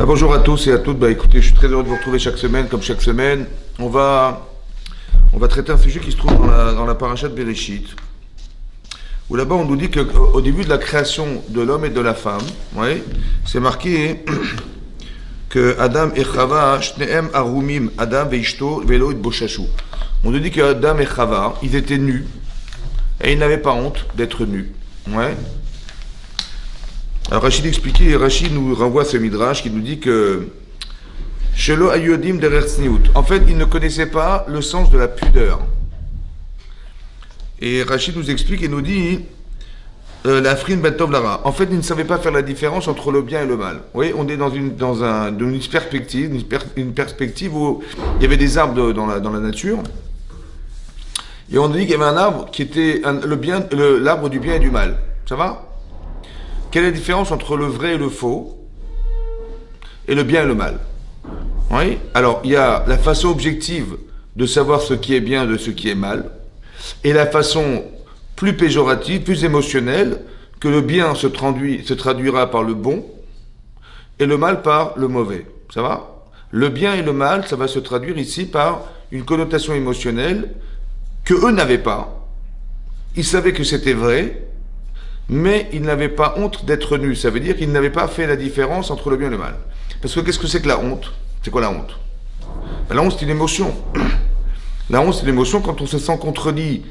Bonjour à tous et à toutes. Écoutez, je suis très heureux de vous retrouver chaque semaine. Comme chaque semaine, on va traiter un sujet qui se trouve dans la paracha de Bereshit, où là-bas on nous dit qu'au début de la création de l'homme et de la femme, c'est marqué que Adam et Chava, Shneem Arumim, Adam veishto velo itboshashu. On nous dit que Adam et Chava, ils étaient nus et ils n'avaient pas honte d'être nus. Alors Rachid expliquait, et Rachid nous renvoie ce midrash qui nous dit que Shelo Ayodim derer tzniut. En fait, ils ne connaissaient pas le sens de la pudeur. Et Rachid nous explique et nous dit la frin ben tov lara. En fait, ils ne savaient pas faire la différence entre le bien et le mal. Oui, on est dans une perspective où il y avait des arbres dans la nature. Et on nous dit qu'il y avait un arbre qui était l'arbre du bien et du mal. Ça va? Quelle est la différence entre le vrai et le faux, et le bien et le mal? Oui. Alors, il y a la façon objective de savoir ce qui est bien de ce qui est mal, et la façon plus péjorative, plus émotionnelle, que le bien se traduira par le bon, et le mal par le mauvais. Ça va? Le bien et le mal, ça va se traduire ici par une connotation émotionnelle que eux n'avaient pas. Ils savaient que c'était vrai, mais ils n'avaient pas honte d'être nus. Ça veut dire qu'ils n'avaient pas fait la différence entre le bien et le mal. Parce que qu'est-ce que c'est que la honte? C'est quoi la honte? La honte, c'est une émotion. La honte, c'est une émotion quand on se sent contredit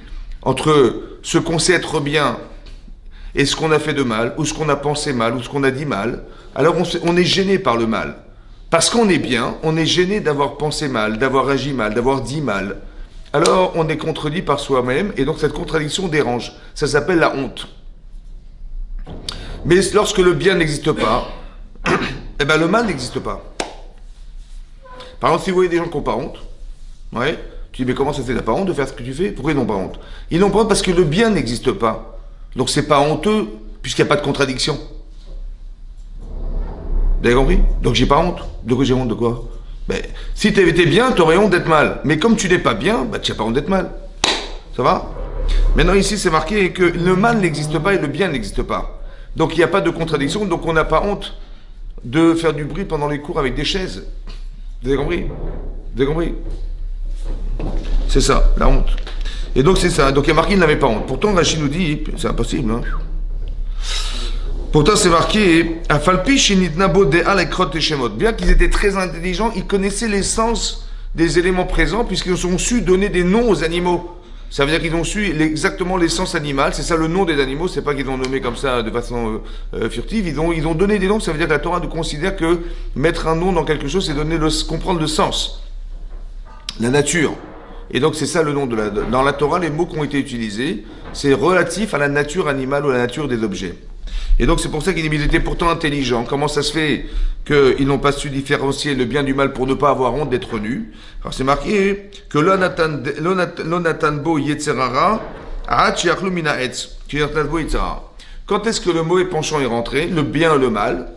entre ce qu'on sait être bien et ce qu'on a fait de mal, ou ce qu'on a pensé mal, ou ce qu'on a dit mal. Alors on est gêné par le mal. Parce qu'on est bien, on est gêné d'avoir pensé mal, d'avoir agi mal, d'avoir dit mal. Alors on est contredit par soi-même, et donc cette contradiction dérange. Ça s'appelle la honte. Mais lorsque le bien n'existe pas, le mal n'existe pas. Par exemple, si vous voyez des gens qui n'ont pas honte, tu dis, mais comment ça fait, t'as pas honte de faire ce que tu fais? Pourquoi ils n'ont pas honte? Ils n'ont pas honte parce que le bien n'existe pas. Donc c'est pas honteux, puisqu'il n'y a pas de contradiction. Vous avez compris? Donc j'ai pas honte. De quoi j'ai honte? De quoi? Si tu étais bien, tu aurais honte d'être mal. Mais comme tu n'es pas bien, tu n'as pas honte d'être mal. Ça va? Maintenant ici c'est marqué que le mal n'existe pas et le bien n'existe pas. Donc il n'y a pas de contradiction, donc on n'a pas honte de faire du bruit pendant les cours avec des chaises. Vous avez compris? Vous avez compris? C'est ça, la honte. Et donc c'est ça, donc il y a marqué qu'il n'avait pas honte. Pourtant Rachid nous dit, c'est impossible. Pourtant c'est marqué, bien qu'ils étaient très intelligents, ils connaissaient l'essence des éléments présents puisqu'ils ont su donner des noms aux animaux. Ça veut dire qu'ils ont su exactement l'essence animale, c'est ça le nom des animaux, c'est pas qu'ils l'ont nommé comme ça de façon furtive, ils ont donné des noms, ça veut dire que la Torah nous considère que mettre un nom dans quelque chose, c'est comprendre le sens, la nature. Et donc c'est ça le nom dans la Torah, les mots qui ont été utilisés, c'est relatif à la nature animale ou à la nature des objets. Et donc c'est pour ça qu'ils étaient pourtant intelligents. Comment ça se fait qu'ils n'ont pas su différencier le bien du mal pour ne pas avoir honte d'être nus? Alors c'est marqué que l'onatanbo yetzerara a'achiachlu mina etz. Quand est-ce que le mauvais penchant est rentré, le bien et le mal,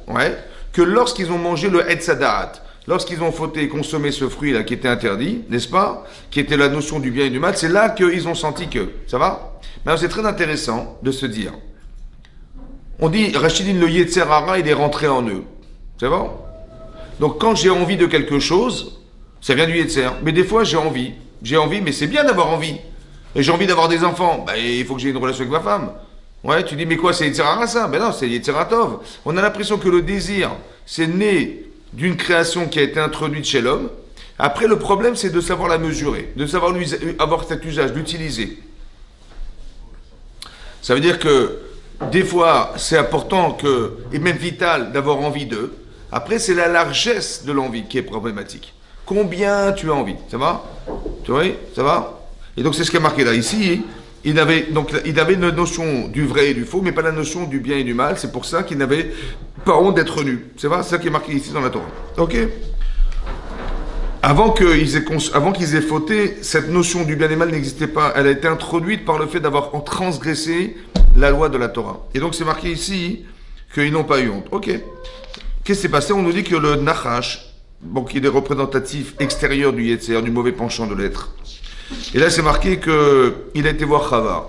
que lorsqu'ils ont mangé le etzadat, lorsqu'ils ont fauté et consommé ce fruit-là qui était interdit, n'est-ce pas, qui était la notion du bien et du mal, c'est là qu'ils ont senti que, ça va? Mais c'est très intéressant de se dire, on dit, Rachidine, le Yetzerara, il est rentré en eux. C'est bon? Donc quand j'ai envie de quelque chose, ça vient du Yetzer. Mais des fois, j'ai envie, mais c'est bien d'avoir envie. Et j'ai envie d'avoir des enfants. Il faut que j'ai une relation avec ma femme. Tu dis, mais quoi, c'est Yetzerara ça? Non, c'est Yetzeratov. On a l'impression que le désir, c'est né d'une création qui a été introduite chez l'homme. Après, le problème, c'est de savoir la mesurer, de savoir avoir cet usage, d'utiliser. Ça veut dire que des fois, c'est important et même vital d'avoir envie d'eux. Après, c'est la largesse de l'envie qui est problématique. Combien tu as envie? Ça va? Tu vois? Ça va? Et donc, c'est ce qui est marqué là. Ici, il avait une notion du vrai et du faux, mais pas la notion du bien et du mal. C'est pour ça qu'il n'avait pas honte d'être nu. C'est vrai? C'est ça qui est marqué ici dans la Torah. Ok? Avant qu'ils aient fauté, cette notion du bien et mal n'existait pas. Elle a été introduite par le fait d'avoir transgressé la loi de la Torah. Et donc c'est marqué ici qu'ils n'ont pas eu honte. Ok. Qu'est-ce qui s'est passé? On nous dit que le Nachash, qui est le représentatif extérieur du Yetzer, du mauvais penchant de l'être. Et là c'est marqué qu'il a été voir Chava.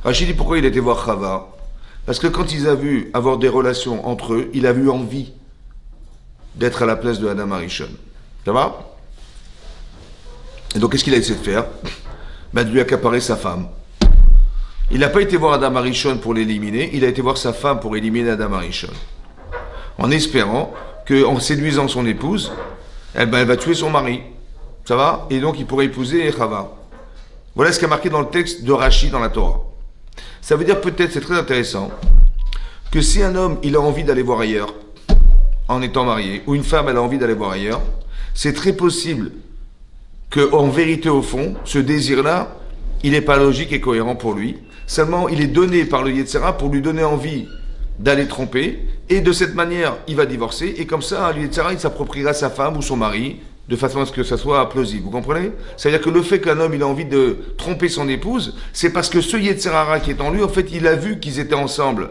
Rachid dit pourquoi il a été voir Chava? Parce que quand il a vu avoir des relations entre eux, il a eu envie. d'être à la place de Adam Arishon. Ça va? Et donc, qu'est-ce qu'il a essayé de faire? De lui accaparer sa femme. Il n'a pas été voir Adam Arishon pour l'éliminer, il a été voir sa femme pour éliminer Adam Arishon. En espérant qu'en séduisant son épouse, elle va tuer son mari. Ça va? Et donc, il pourrait épouser Chava. Voilà ce qui est marqué dans le texte de Rashi dans la Torah. Ça veut dire peut-être, c'est très intéressant, que si un homme, il a envie d'aller voir ailleurs, en étant marié, ou une femme, elle a envie d'aller voir ailleurs, c'est très possible qu'en vérité, au fond, ce désir-là, il n'est pas logique et cohérent pour lui. Seulement, il est donné par le Yetzera pour lui donner envie d'aller tromper, et de cette manière, il va divorcer, et comme ça, le Yetzera, il s'appropriera sa femme ou son mari, de façon à ce que ça soit plausible. Vous comprenez? C'est-à-dire que le fait qu'un homme, il a envie de tromper son épouse, c'est parce que ce Yetzera qui est en lui, en fait, il a vu qu'ils étaient ensemble.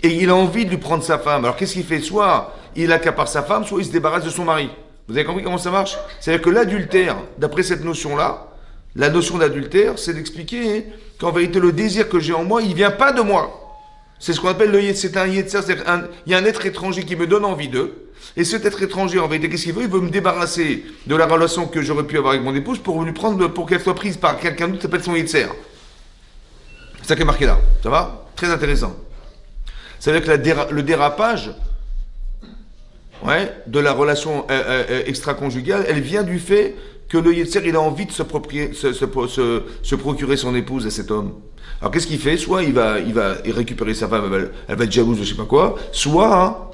Et il a envie de lui prendre sa femme. Alors qu'est-ce qu'il fait? Soit il accapare sa femme, soit il se débarrasse de son mari. Vous avez compris comment ça marche? C'est-à-dire que l'adultère, d'après cette notion-là, la notion d'adultère, c'est d'expliquer qu'en vérité, le désir que j'ai en moi, il ne vient pas de moi. C'est ce qu'on appelle le yetzer, c'est un yetzer, il y a un être étranger qui me donne envie d'eux. Et cet être étranger, en vérité, qu'est-ce qu'il veut? Il veut me débarrasser de la relation que j'aurais pu avoir avec mon épouse pour lui prendre, pour qu'elle soit prise par quelqu'un d'autre qui s'appelle son yetzer. C'est ça qui est marqué là. Ça va? Très intéressant. Ça veut dire que le dérapage, de la relation extra-conjugale, elle vient du fait que le yetzer, il a envie de se procurer son épouse à cet homme. Alors qu'est-ce qu'il fait? Soit il va récupérer sa femme, elle va être jalouse, je sais pas quoi, soit,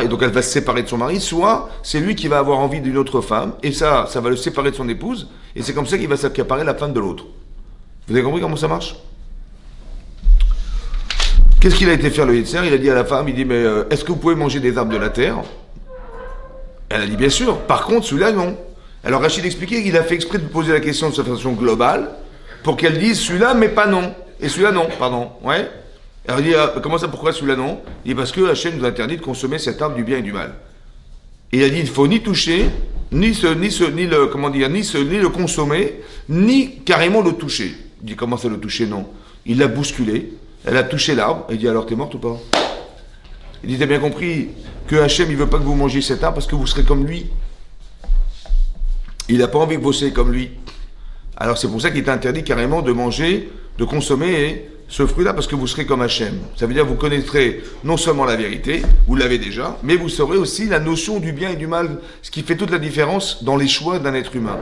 et donc elle va se séparer de son mari, soit c'est lui qui va avoir envie d'une autre femme, et ça va le séparer de son épouse, et c'est comme ça qu'il va s'accaparer la femme de l'autre. Vous avez compris comment ça marche? Qu'est-ce qu'il a été faire le yetzer? Il a dit à la femme, il dit, mais est-ce que vous pouvez manger des arbres de la terre? Elle a dit, bien sûr. Par contre, celui-là, non. Alors Rachid expliquait qu'il a fait exprès de poser la question de façon globale, pour qu'elle dise celui-là, mais pas non. Et celui-là, non, pardon. Ouais. Alors il dit, comment ça, pourquoi celui-là, non? Il dit, parce que Hachem nous interdit de consommer cet arbre du bien et du mal. Et il a dit, il ne faut ni toucher, ni le consommer, ni carrément le toucher. Il dit, comment ça le toucher? Non. Il l'a bousculé, elle a touché l'arbre, et il dit, alors t'es morte ou pas? Il dit, t'as bien compris que Hachem, il veut pas que vous mangiez cet arbre parce que vous serez comme lui. Il n'a pas envie que vous soyez comme lui. Alors c'est pour ça qu'il est interdit carrément de manger, de consommer ce fruit-là, parce que vous serez comme Hachem. Ça veut dire que vous connaîtrez non seulement la vérité, vous l'avez déjà, mais vous saurez aussi la notion du bien et du mal, ce qui fait toute la différence dans les choix d'un être humain.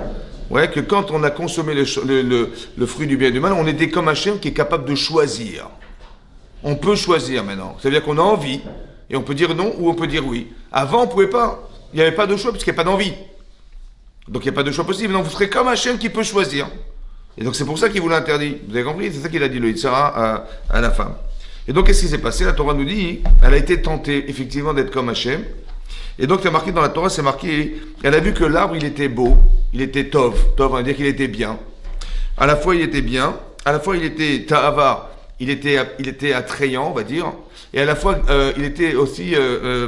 Ouais, que quand on a consommé le fruit du bien et du mal, on était comme Hachem qui est capable de choisir. On peut choisir maintenant. Ça veut dire qu'on a envie, et on peut dire non ou on peut dire oui. Avant, on ne pouvait pas. Il n'y avait pas de choix, parce qu'il n'y a pas d'envie. Donc il n'y a pas de choix possible. Donc vous serez comme Hachem qui peut choisir. Et donc c'est pour ça qu'il vous l'a interdit. Vous avez compris? C'est ça qu'il a dit le Yitzhara à la femme. Et donc qu'est-ce qui s'est passé? La Torah nous dit, elle a été tentée effectivement d'être comme Hachem. Et donc il y a marqué dans la Torah, c'est marqué, elle a vu que l'arbre il était beau, il était tov, on va dire qu'il était bien. À la fois il était bien, à la fois il était ta'ava, il était attrayant, on va dire, et à la fois il était aussi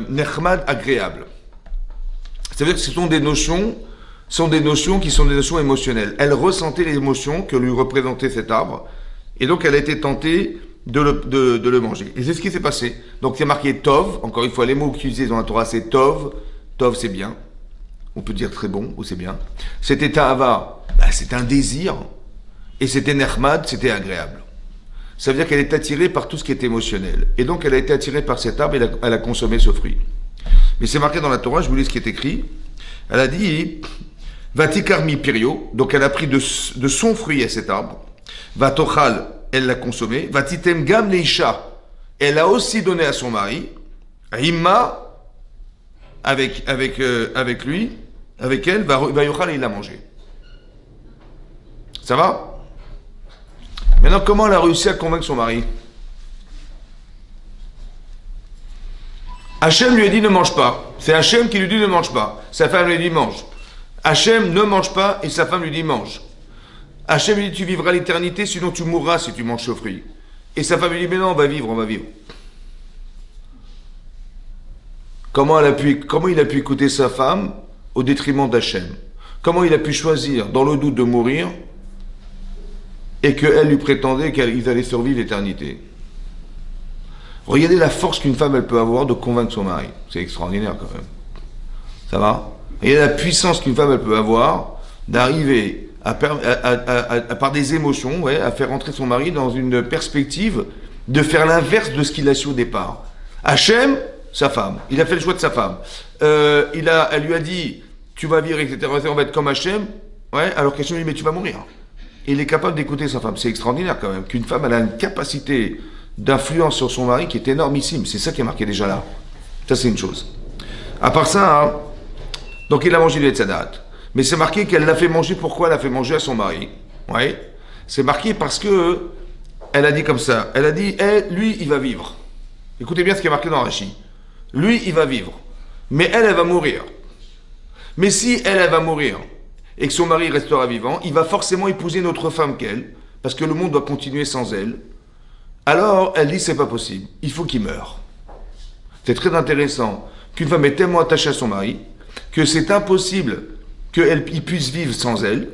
nechmad, agréable. C'est-à-dire que ce sont des notions qui sont des notions émotionnelles. Elle ressentait les émotions que lui représentait cet arbre, et donc elle a été tentée de le manger. Et c'est ce qui s'est passé. Donc c'est marqué Tov, encore une fois les mots utilisés dans la Torah c'est Tov, Tov c'est bien, on peut dire très bon ou c'est bien. C'était Ta'ava, c'est un désir, et c'était Nechmad, c'était agréable. Ça veut dire qu'elle est attirée par tout ce qui est émotionnel. Et donc elle a été attirée par cet arbre et elle a consommé ce fruit. Mais c'est marqué dans la Torah, je vous lis ce qui est écrit, elle a dit Vatikarmi Pirio, donc elle a pris de son fruit à cet arbre, Vatochal, elle l'a consommé, Vatitem Gam Leisha, elle a aussi donné à son mari, Himma, avec lui, avec elle, va Yochal et il l'a mangé. Ça va? Maintenant, comment elle a réussi à convaincre son mari? Hachem lui a dit ne mange pas. C'est Hachem qui lui dit ne mange pas. Sa femme lui dit mange. Hachem ne mange pas et sa femme lui dit mange. Hachem lui dit tu vivras l'éternité sinon tu mourras si tu manges ce fruit. Et sa femme lui dit mais non on va vivre. Comment il a pu écouter sa femme au détriment d'Hachem? Comment il a pu choisir dans le doute de mourir et qu'elle lui prétendait qu'ils allaient survivre l'éternité? Regardez la force qu'une femme elle peut avoir de convaincre son mari. C'est extraordinaire quand même. Ça va? Et la puissance qu'une femme elle peut avoir d'arriver par des émotions, ouais, à faire entrer son mari dans une perspective de faire l'inverse de ce qu'il a su au départ. Hachem, sa femme, il a fait le choix de sa femme. Elle lui a dit, tu vas vivre, etc. On va être comme Hachem. Ouais, alors qu'Hachem lui dit, mais tu vas mourir. Et il est capable d'écouter sa femme. C'est extraordinaire quand même. Qu'une femme, elle a une capacité d'influence sur son mari qui est énormissime. C'est ça qui est marqué déjà là. Ça, c'est une chose. À part ça, hein, donc il a mangé du Etzadat. Mais c'est marqué qu'elle l'a fait manger. Pourquoi elle l'a fait manger à son mari? Ouais. C'est marqué parce que elle a dit comme ça. Elle a dit, lui, il va vivre. Écoutez bien ce qui est marqué dans Rashi. Lui, il va vivre. Mais elle va mourir. Mais si elle va mourir et que son mari restera vivant, il va forcément épouser une autre femme qu'elle, parce que le monde doit continuer sans elle. Alors, elle dit, c'est pas possible. Il faut qu'il meure. C'est très intéressant qu'une femme est tellement attachée à son mari que c'est impossible qu'il puisse vivre sans elle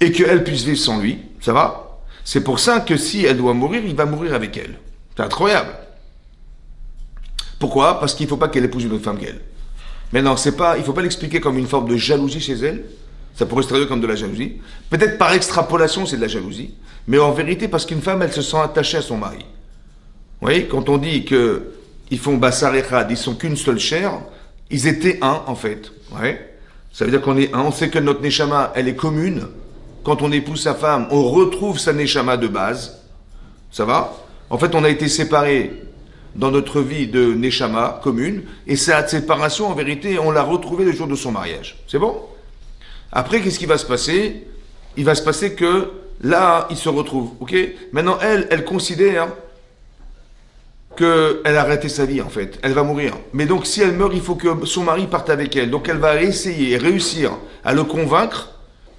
et qu'elle puisse vivre sans lui. Ça va? C'est pour ça que si elle doit mourir, il va mourir avec elle. C'est incroyable. Pourquoi? Parce qu'il ne faut pas qu'elle épouse une autre femme qu'elle. Mais non, il ne faut pas l'expliquer comme une forme de jalousie chez elle. Ça pourrait se traduire comme de la jalousie. Peut-être par extrapolation, c'est de la jalousie. Mais en vérité, parce qu'une femme, elle se sent attachée à son mari. Vous voyez, quand on dit qu'ils font Bassar Echad, ils sont qu'une seule chair, ils étaient un, en fait. Ouais. Ça veut dire qu'on est un. On sait que notre Neshama, elle est commune. Quand on épouse sa femme, on retrouve sa Neshama de base. Ça va? En fait, on a été séparés dans notre vie de Neshama commune, et cette séparation, en vérité, on l'a retrouvée le jour de son mariage. C'est bon? Après, qu'est-ce qui va se passer? Il va se passer que là, ils se retrouvent. Ok? Maintenant, elle considère qu'elle a arrêté sa vie, en fait. Elle va mourir. Mais donc, si elle meurt, il faut que son mari parte avec elle. Donc, elle va essayer, réussir à le convaincre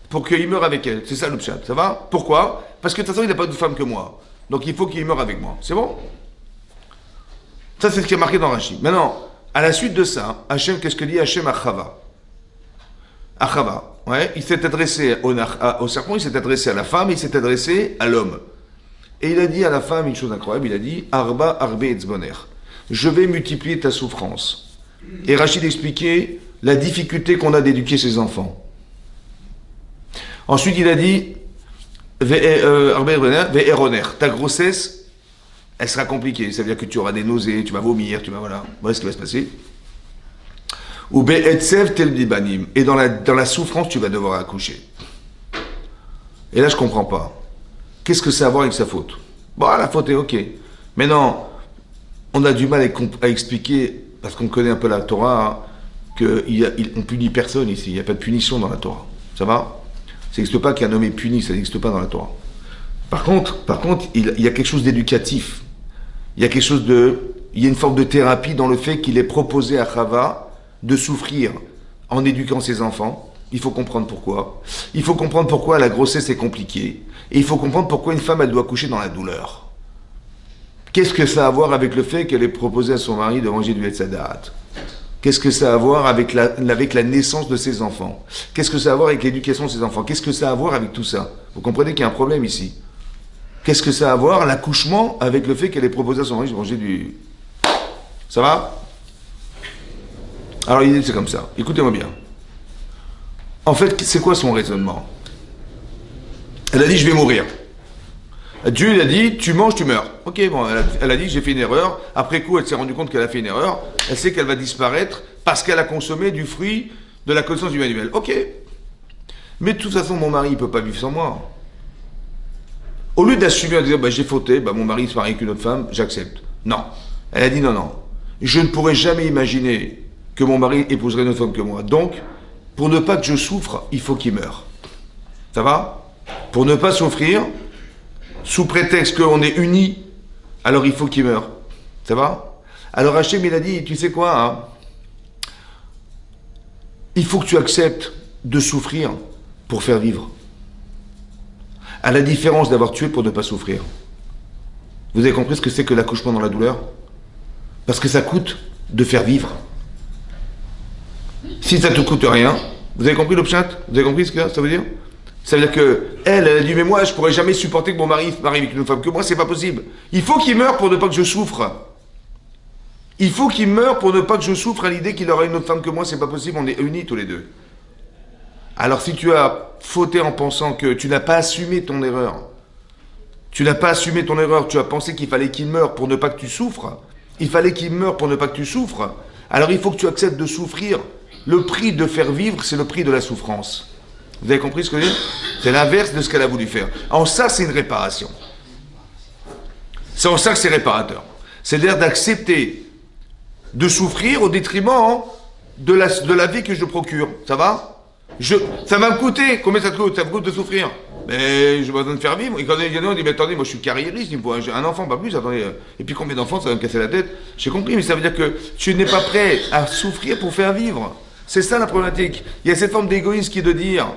pour qu'il meure avec elle. C'est ça le pshat. Ça va? Pourquoi? Parce que de toute façon, il n'a pas de femme que moi. Donc, il faut qu'il meure avec moi. C'est bon? Ça, c'est ce qui est marqué dans Rashi. Maintenant, à la suite de ça, Hachem, qu'est-ce que dit Hachem à Chava? À Chava, ouais, il s'est adressé au serpent, il s'est adressé à la femme, il s'est adressé à l'homme. Et il a dit à la femme une chose incroyable, il a dit Arba Arbe Etzboner. Je vais multiplier ta souffrance. Et Rachid expliquait la difficulté qu'on a d'éduquer ses enfants. Ensuite, il a dit Arbe Etzboner, Ve'eroner. Ta grossesse, elle sera compliquée. Ça veut dire que tu auras des nausées, tu vas vomir, voilà ce qui va se passer. Ou be'etzev tel dibanim. Et dans la souffrance, tu vas devoir accoucher. Et là, je comprends pas. Qu'est-ce que ça a à voir avec sa faute? Bon, la faute est ok. Mais non, on a du mal à expliquer, parce qu'on connaît un peu la Torah, qu'on punit personne ici. Il n'y a pas de punition dans la Torah. Ça va? Ça n'existe pas qu'un homme est puni, ça n'existe pas dans la Torah. Par contre, il y a quelque chose d'éducatif. Il y a une forme de thérapie dans le fait qu'il est proposé à Chava de souffrir en éduquant ses enfants. Il faut comprendre pourquoi. Il faut comprendre pourquoi la grossesse est compliquée. Et il faut comprendre pourquoi une femme, elle doit coucher dans la douleur. Qu'est-ce que ça a à voir avec le fait qu'elle ait proposé à son mari de manger du Etzadat? Qu'est-ce que ça a à voir avec la naissance de ses enfants? Qu'est-ce que ça a à voir avec l'éducation de ses enfants? Qu'est-ce que ça a à voir avec tout ça? Vous comprenez qu'il y a un problème ici. Qu'est-ce que ça a à voir, l'accouchement, avec le fait qu'elle ait proposé à son mari de manger du... Ça va? Alors l'idée c'est comme ça. Écoutez-moi bien. En fait, c'est quoi son raisonnement? Elle a dit, je vais mourir. Dieu, il a dit, tu manges, tu meurs. Ok, bon, elle a dit, j'ai fait une erreur. Après coup, elle s'est rendue compte qu'elle a fait une erreur. Elle sait qu'elle va disparaître parce qu'elle a consommé du fruit de la connaissance du manuel. Ok. Mais de toute façon, mon mari, il ne peut pas vivre sans moi. Au lieu d'assumer en disant, j'ai fauté, mon mari se marie avec une autre femme, j'accepte. Non. Elle a dit, non. Je ne pourrais jamais imaginer que mon mari épouserait une autre femme que moi. Donc, pour ne pas que je souffre, il faut qu'il meure. Ça va? Pour ne pas souffrir, sous prétexte qu'on est unis, alors il faut qu'il meure. Ça va? Alors Hachem, il a dit, tu sais quoi, hein? Il faut que tu acceptes de souffrir pour faire vivre. À la différence d'avoir tué pour ne pas souffrir. Vous avez compris ce que c'est que l'accouchement dans la douleur? Parce que ça coûte de faire vivre. Si ça ne te coûte rien, vous avez compris le pshat? Vous avez compris ce que ça veut dire? Ça veut dire que elle a dit, mais moi, je pourrais jamais supporter que mon mari se marie avec une autre femme que moi, c'est pas possible. Il faut qu'il meure pour ne pas que je souffre. Il faut qu'il meure pour ne pas que je souffre à l'idée qu'il aura une autre femme que moi, c'est pas possible, on est unis tous les deux. Alors si tu as fauté en pensant que tu n'as pas assumé ton erreur, tu as pensé qu'il fallait qu'il meure pour ne pas que tu souffres, il fallait qu'il meure pour ne pas que tu souffres, alors il faut que tu acceptes de souffrir. Le prix de faire vivre, c'est le prix de la souffrance. Vous avez compris ce que je veux dire? C'est l'inverse de ce qu'elle a voulu faire. En ça, c'est une réparation. C'est en ça que c'est réparateur. C'est-à-dire d'accepter de souffrir au détriment de la vie que je procure. Ça va? Ça va me coûter. Combien ça te coûte? Ça me coûte de souffrir. Mais je besoin de faire vivre. Et quand il y en a, on dit, mais attendez, moi je suis carriériste, il me faut un enfant, pas plus, attendez. Et puis combien d'enfants, ça va me casser la tête? J'ai compris, mais ça veut dire que tu n'es pas prêt à souffrir pour faire vivre. C'est ça la problématique. Il y a cette forme d'égoïsme qui est de dire,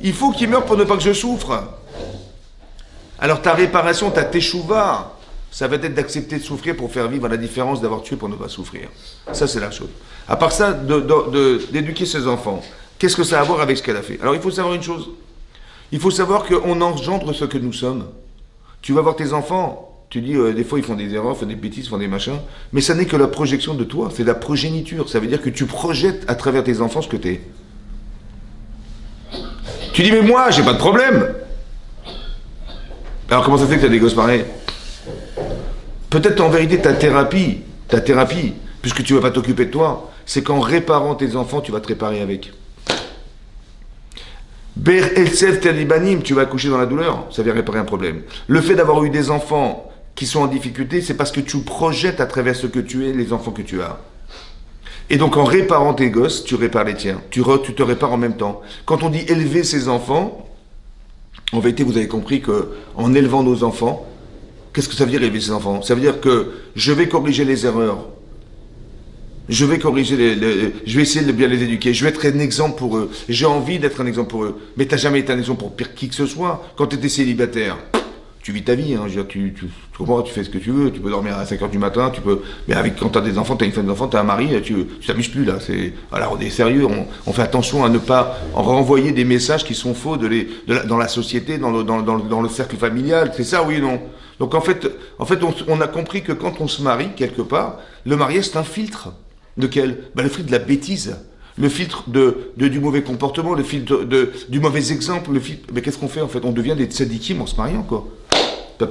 il faut qu'il meure pour ne pas que je souffre. Alors ta réparation, ta teshuva, ça va être d'accepter de souffrir pour faire vivre, à la différence d'avoir tué pour ne pas souffrir. Ça, c'est la chose. À part ça, d'éduquer ses enfants, qu'est-ce que ça a à voir avec ce qu'elle a fait? Alors, il faut savoir une chose. Il faut savoir qu'on engendre ce que nous sommes. Tu vas voir tes enfants, tu dis, des fois, ils font des erreurs, font des bêtises, font des machins, mais ça n'est que la projection de toi, c'est la progéniture. Ça veut dire que tu projettes à travers tes enfants ce que tu es. Tu dis, mais moi, j'ai pas de problème. Alors, comment ça fait que tu as des gosses pareils? Peut-être en vérité, ta thérapie, puisque tu ne vas pas t'occuper de toi, c'est qu'en réparant tes enfants, tu vas te réparer avec. Ber Elsev Telibanim, tu vas accoucher dans la douleur, ça vient réparer un problème. Le fait d'avoir eu des enfants qui sont en difficulté, c'est parce que tu projettes à travers ce que tu es, les enfants que tu as. Et donc en réparant tes gosses, tu répares les tiens. Tu te répares en même temps. Quand on dit élever ses enfants, en vérité, vous avez compris qu'en élevant nos enfants, qu'est-ce que ça veut dire élever ses enfants? Ça veut dire que je vais corriger les erreurs. Je vais je vais essayer de bien les éduquer. Je vais être un exemple pour eux. J'ai envie d'être un exemple pour eux. Mais t'as jamais été un exemple pour pire qui que ce soit. Quand tu étais célibataire, tu vis ta vie. Hein. Je veux dire, tu comprends, tu fais ce que tu veux. Tu peux dormir à 5h du matin. Mais quand t'as des enfants, t'as une femme d'enfant, t'as un mari, tu t'amuses plus là. Alors on est sérieux. On fait attention à ne pas renvoyer des messages qui sont faux dans la société, dans le cercle familial. C'est ça, oui ou non? Donc en fait, on a compris que quand on se marie quelque part, le mariage c'est un filtre. De quel? Le filtre de la bêtise, le filtre du mauvais comportement, le filtre du mauvais exemple, mais qu'est-ce qu'on fait en fait? On devient des tzadikim en se mariant quoi.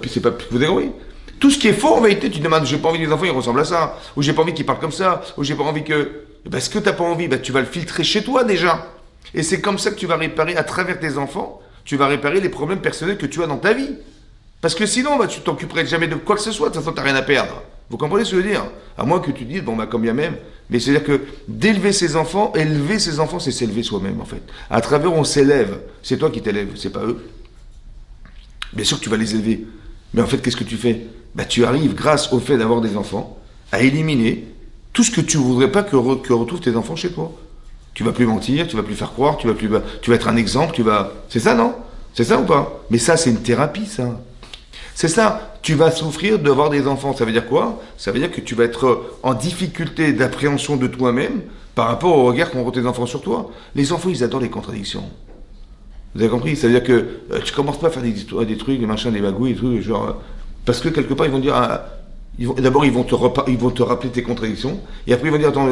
C'est pas, vous avez compris? Tout ce qui est faux en vérité, tu te demandes, j'ai pas envie que les enfants ils ressemblent à ça, ou j'ai pas envie qu'ils parlent comme ça, ou j'ai pas envie que... ce que t'as pas envie, tu vas le filtrer chez toi déjà. Et c'est comme ça que tu vas réparer à travers tes enfants, tu vas réparer les problèmes personnels que tu as dans ta vie. Parce que sinon, tu t'occuperais jamais de quoi que ce soit, de toute façon, t'as rien à perdre. Vous comprenez ce que je veux dire? À moins que tu dises, comme bien même, mais c'est-à-dire que d'élever ses enfants, élever ses enfants, c'est s'élever soi-même, en fait. À travers, on s'élève. C'est toi qui t'élèves, c'est pas eux. Bien sûr que tu vas les élever. Mais en fait, qu'est-ce que tu fais? Tu arrives, grâce au fait d'avoir des enfants, à éliminer tout ce que tu voudrais pas que retrouvent tes enfants chez toi. Tu vas plus mentir, tu vas plus faire croire, tu vas être un exemple, C'est ça, non? C'est ça ou pas? Mais ça, c'est une thérapie, ça. C'est ça, tu vas souffrir d'avoir des enfants. Ça veut dire quoi? Ça veut dire que tu vas être en difficulté d'appréhension de toi-même par rapport au regard qu'ont tes enfants sur toi. Les enfants, ils adorent les contradictions. Vous avez compris? Ça veut dire que tu commences pas à faire des trucs, des machins, des bagouilles, des trucs, genre... Parce que quelque part, ils vont dire... D'abord, ils vont te rappeler tes contradictions. Et après, ils vont dire, attends,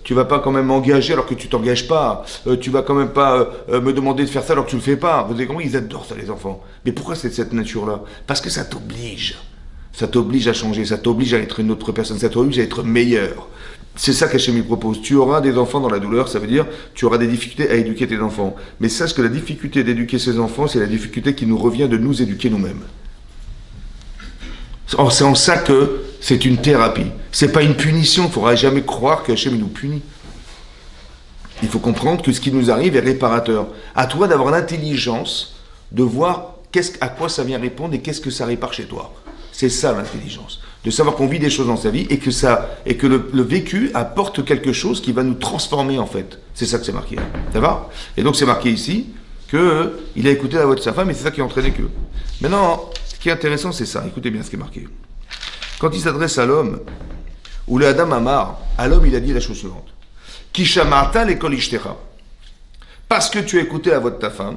tu vas pas quand même m'engager alors que tu t'engages pas. Tu vas quand même pas me demander de faire ça alors que tu le fais pas. Vous avez compris? Ils adorent ça, les enfants. Mais pourquoi c'est cette nature-là? Parce que ça t'oblige. Ça t'oblige à changer. Ça t'oblige à être une autre personne. Ça t'oblige à être meilleur. C'est ça qu'Hachem lui propose. Tu auras des enfants dans la douleur. Ça veut dire, tu auras des difficultés à éduquer tes enfants. Mais sache que la difficulté d'éduquer ses enfants, c'est la difficulté qui nous revient de nous éduquer nous-mêmes. C'est en ça que c'est une thérapie. C'est pas une punition. Il ne faudra jamais croire qu'Hachem nous punit. Il faut comprendre que ce qui nous arrive est réparateur. À toi d'avoir l'intelligence de voir à quoi ça vient répondre et qu'est-ce que ça répare chez toi. C'est ça l'intelligence. De savoir qu'on vit des choses dans sa vie et que le vécu apporte quelque chose qui va nous transformer en fait. C'est ça que c'est marqué. Ça va? Et donc c'est marqué ici qu'il a écouté la voix de sa femme et c'est ça qui a entraîné que. Maintenant, ce qui est intéressant, c'est ça. Écoutez bien ce qui est marqué. Quand il s'adresse à l'homme, ou le Adam Amar, à l'homme, il a dit la chose suivante. Kishamata l'école ishtera. Parce que tu as écouté la voix de ta femme,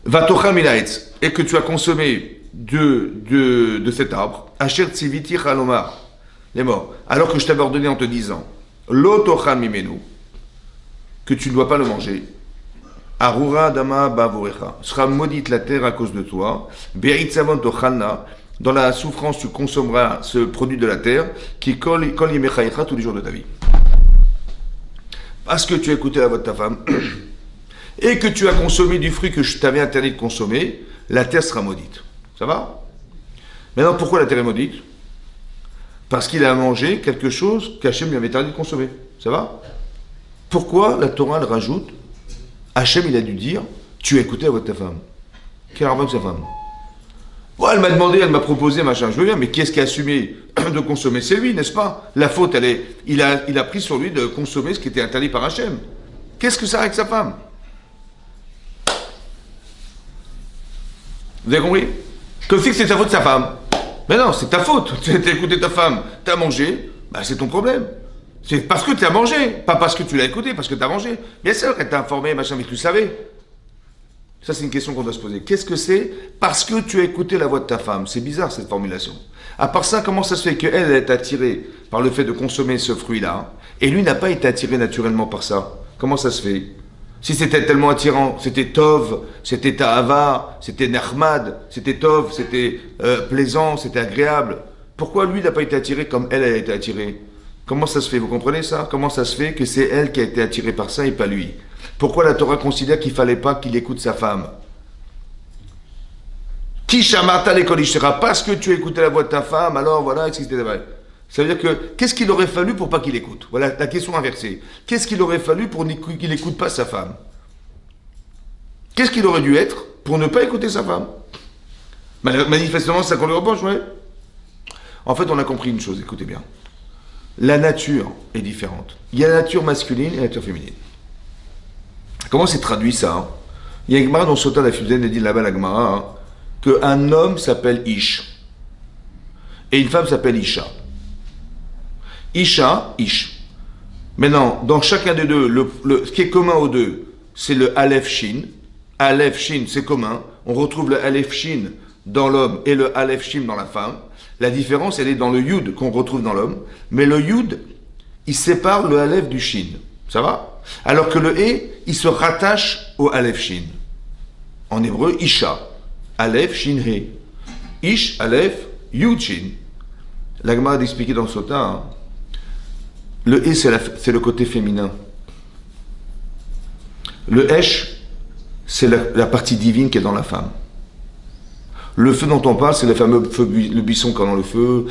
Vatochal minaetz, et que tu as consommé de cet arbre, Asher Tsiviti Chalomar, les morts, alors que je t'avais ordonné en te disant, L'otochan mimenu, que tu ne dois pas le manger, Arura Adama Bavorecha, sera maudite la terre à cause de toi, Be'itzavon Tochalna, dans la souffrance tu consommeras ce produit de la terre, qui kol yemechaïcha tous les jours de ta vie. Parce que tu as écouté la voix de ta femme, et que tu as consommé du fruit que je t'avais interdit de consommer, la terre sera maudite. Ça va? Maintenant, pourquoi la terre est maudite? Parce qu'il a mangé quelque chose qu'Hachem lui avait interdit de consommer. Ça va? Pourquoi la Torah le rajoute? Hachem, il a dû dire, tu as écouté la voix de ta femme. Quel rapport avec sa femme? Bon, elle m'a demandé, elle m'a proposé, machin, je veux bien, mais qui est-ce qui a assumé de consommer? C'est lui, n'est-ce pas? La faute, il a pris sur lui de consommer ce qui était interdit par Hachem. Qu'est-ce que ça a avec sa femme? Vous avez compris? Comme si c'est ta faute de sa femme. Mais non, c'est ta faute. Tu as écouté ta femme, tu as mangé, bah c'est ton problème. C'est parce que tu as mangé, pas parce que tu l'as écouté, parce que tu as mangé. Bien sûr qu'elle t'a informé, machin, mais tu le savais. Ça, c'est une question qu'on doit se poser. Qu'est-ce que c'est? Parce que tu as écouté la voix de ta femme. C'est bizarre, cette formulation. À part ça, comment ça se fait qu'elle est attirée par le fait de consommer ce fruit-là, et lui n'a pas été attiré naturellement par ça? Comment ça se fait? Si c'était tellement attirant, c'était Tov, c'était Ta'ava, c'était Nahmad, c'était Tov, c'était plaisant, c'était agréable. Pourquoi lui n'a pas été attiré comme elle a été attirée? Comment ça se fait? Vous comprenez ça? Comment ça se fait que c'est elle qui a été attirée par ça et pas lui? Pourquoi la Torah considère qu'il ne fallait pas qu'il écoute sa femme? Ki shamarta lekol ishtera, parce que tu as écouté la voix de ta femme, alors voilà, qu'est-ce qui c'était vrai? Ça veut dire que, qu'est-ce qu'il aurait fallu pour pas qu'il écoute? Voilà la question inversée. Qu'est-ce qu'il aurait fallu pour qu'il n'écoute pas sa femme? Qu'est-ce qu'il aurait dû être pour ne pas écouter sa femme? Manifestement, c'est ça qu'on lui reproche, ouais. En fait, on a compris une chose, écoutez bien. La nature est différente. Il y a la nature masculine et la nature féminine. Comment c'est traduit ça, hein? Il y a une Gemara dans Sota Dafyudzen, elle dit là-bas la Gemara, hein, qu'un homme s'appelle Ish et une femme s'appelle Isha. Isha, Ish. Maintenant, dans chacun des deux, ce qui est commun aux deux, c'est le Aleph Shin. Aleph Shin, c'est commun. On retrouve le Aleph Shin dans l'homme et le Aleph Shin dans la femme. La différence, elle est dans le Yud qu'on retrouve dans l'homme. Mais le Yud, il sépare le Aleph du Shin. Ça va? Alors que le He, il se rattache au Aleph Shin. En hébreu, Isha. Aleph Shin He. Ish, Aleph, Yud Shin. L'Agma a expliqué dans Sota, hein, le He, c'est le côté féminin. Le Esh, c'est la partie divine qui est dans la femme. Le feu dont on parle, c'est le fameux feu, le buisson quand dans le feu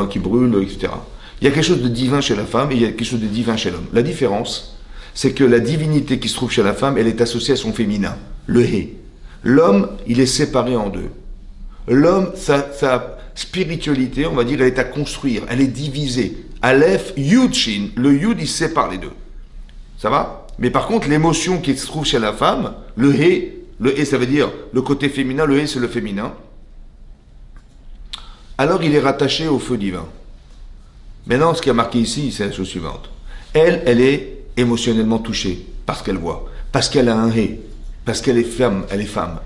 qui brûle, etc. Il y a quelque chose de divin chez la femme et il y a quelque chose de divin chez l'homme. La différence, c'est que la divinité qui se trouve chez la femme, elle est associée à son féminin, le He. L'homme, il est séparé en deux. L'homme, sa spiritualité, on va dire, elle est à construire, elle est divisée. Aleph, Yud, Shin, le Yud, il sépare les deux. Ça va? Mais par contre, l'émotion qui se trouve chez la femme, le He, ça veut dire le côté féminin, le He, c'est le féminin. Alors, il est rattaché au feu divin. Maintenant, ce qui a marqué ici, c'est la chose suivante. Elle est émotionnellement touchée parce qu'elle voit, parce qu'elle a un He, parce qu'elle est femme, elle est femme.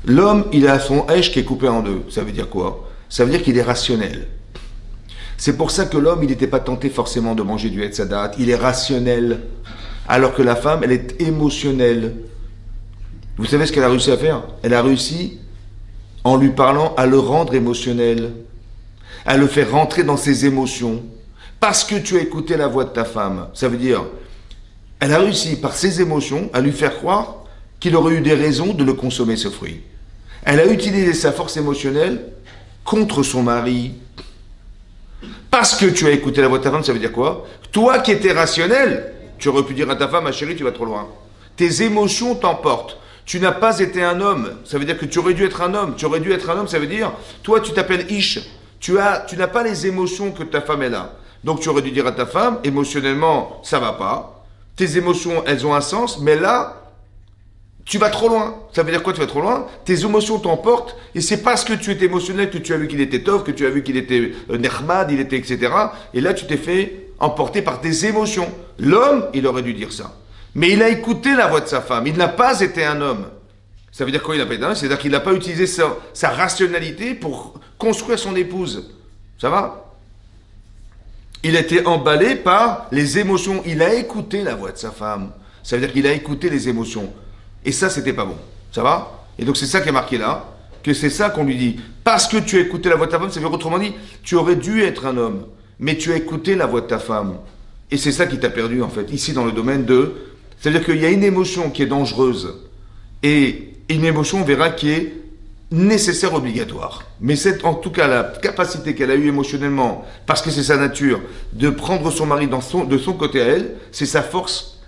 L'homme, il a son Esh qui est coupé en deux. Ça veut dire quoi? Ça veut dire qu'il est rationnel. C'est pour ça que l'homme, il n'était pas tenté forcément de manger du Hetzadat. Il est rationnel. Alors que la femme, elle est émotionnelle. Vous savez ce qu'elle a réussi à faire? Elle a réussi, en lui parlant, à le rendre émotionnel. À le faire rentrer dans ses émotions. Parce que tu as écouté la voix de ta femme. Ça veut dire, elle a réussi, par ses émotions, à lui faire croire qu'il aurait eu des raisons de le consommer, ce fruit. Elle a utilisé sa force émotionnelle contre son mari. Parce que tu as écouté la voix de ta femme, ça veut dire quoi? Toi qui étais rationnel, tu aurais pu dire à ta femme, ma chérie, tu vas trop loin. Tes émotions t'emportent. Tu n'as pas été un homme. Ça veut dire que tu aurais dû être un homme. Tu aurais dû être un homme, ça veut dire, toi tu t'appelles Ish. Tu n'as pas les émotions que ta femme elle a. Donc tu aurais dû dire à ta femme, émotionnellement, ça va pas. Tes émotions, elles ont un sens, mais là, tu vas trop loin. Ça veut dire quoi, tu vas trop loin? Tes émotions t'emportent, et c'est parce que tu étais émotionnel que tu as vu qu'il était tov, que tu as vu qu'il était nehmad, il était etc. Et là, tu t'es fait emporter par tes émotions. L'homme, il aurait dû dire ça. Mais il a écouté la voix de sa femme. Il n'a pas été un homme. Ça veut dire quoi il n'a pas été un homme? C'est-à-dire qu'il n'a pas utilisé sa rationalité pour construire son épouse. Ça va? Il a été emballé par les émotions. Il a écouté la voix de sa femme. Ça veut dire qu'il a écouté les émotions. Et ça, c'était pas bon. Ça va? Et donc c'est ça qui est marqué là, que c'est ça qu'on lui dit. Parce que tu as écouté la voix de ta femme, ça veut dire autrement dit, tu aurais dû être un homme, mais tu as écouté la voix de ta femme. Et c'est ça qui t'a perdu en fait, ici dans le domaine de... C'est-à-dire qu'il y a une émotion qui est dangereuse, et une émotion, on verra, qui est nécessaire, obligatoire. Mais c'est en tout cas la capacité qu'elle a eue émotionnellement, parce que c'est sa nature, de prendre son mari de son côté à elle, c'est sa force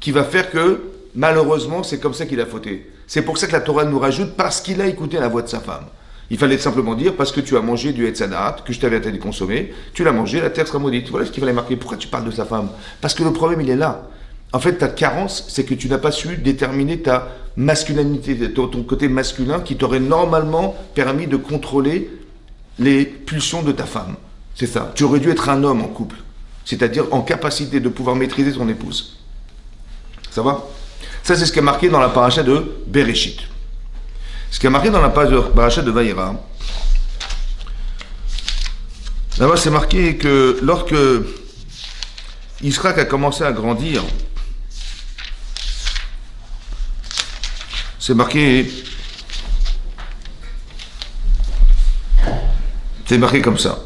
qui va faire que, malheureusement, c'est comme ça qu'il a fauté. C'est pour ça que la Torah nous rajoute, parce qu'il a écouté la voix de sa femme. Il fallait simplement dire, parce que tu as mangé du Hetzadat, que je t'avais interdit de consommer, tu l'as mangé, la terre sera maudite. Voilà ce qu'il fallait marquer. Pourquoi tu parles de sa femme? Parce que le problème, il est là. En fait, ta carence, c'est que tu n'as pas su déterminer ta masculinité, ton côté masculin qui t'aurait normalement permis de contrôler les pulsions de ta femme. C'est ça. Tu aurais dû être un homme en couple. C'est-à-dire en capacité de pouvoir maîtriser ton épouse. Ça va? Ça, c'est ce qui est marqué dans la paracha de Bereshit. Ce qui est marqué dans la paracha de Vaïra, là-bas, c'est marqué que lorsque Israël a commencé à grandir, c'est marqué comme ça.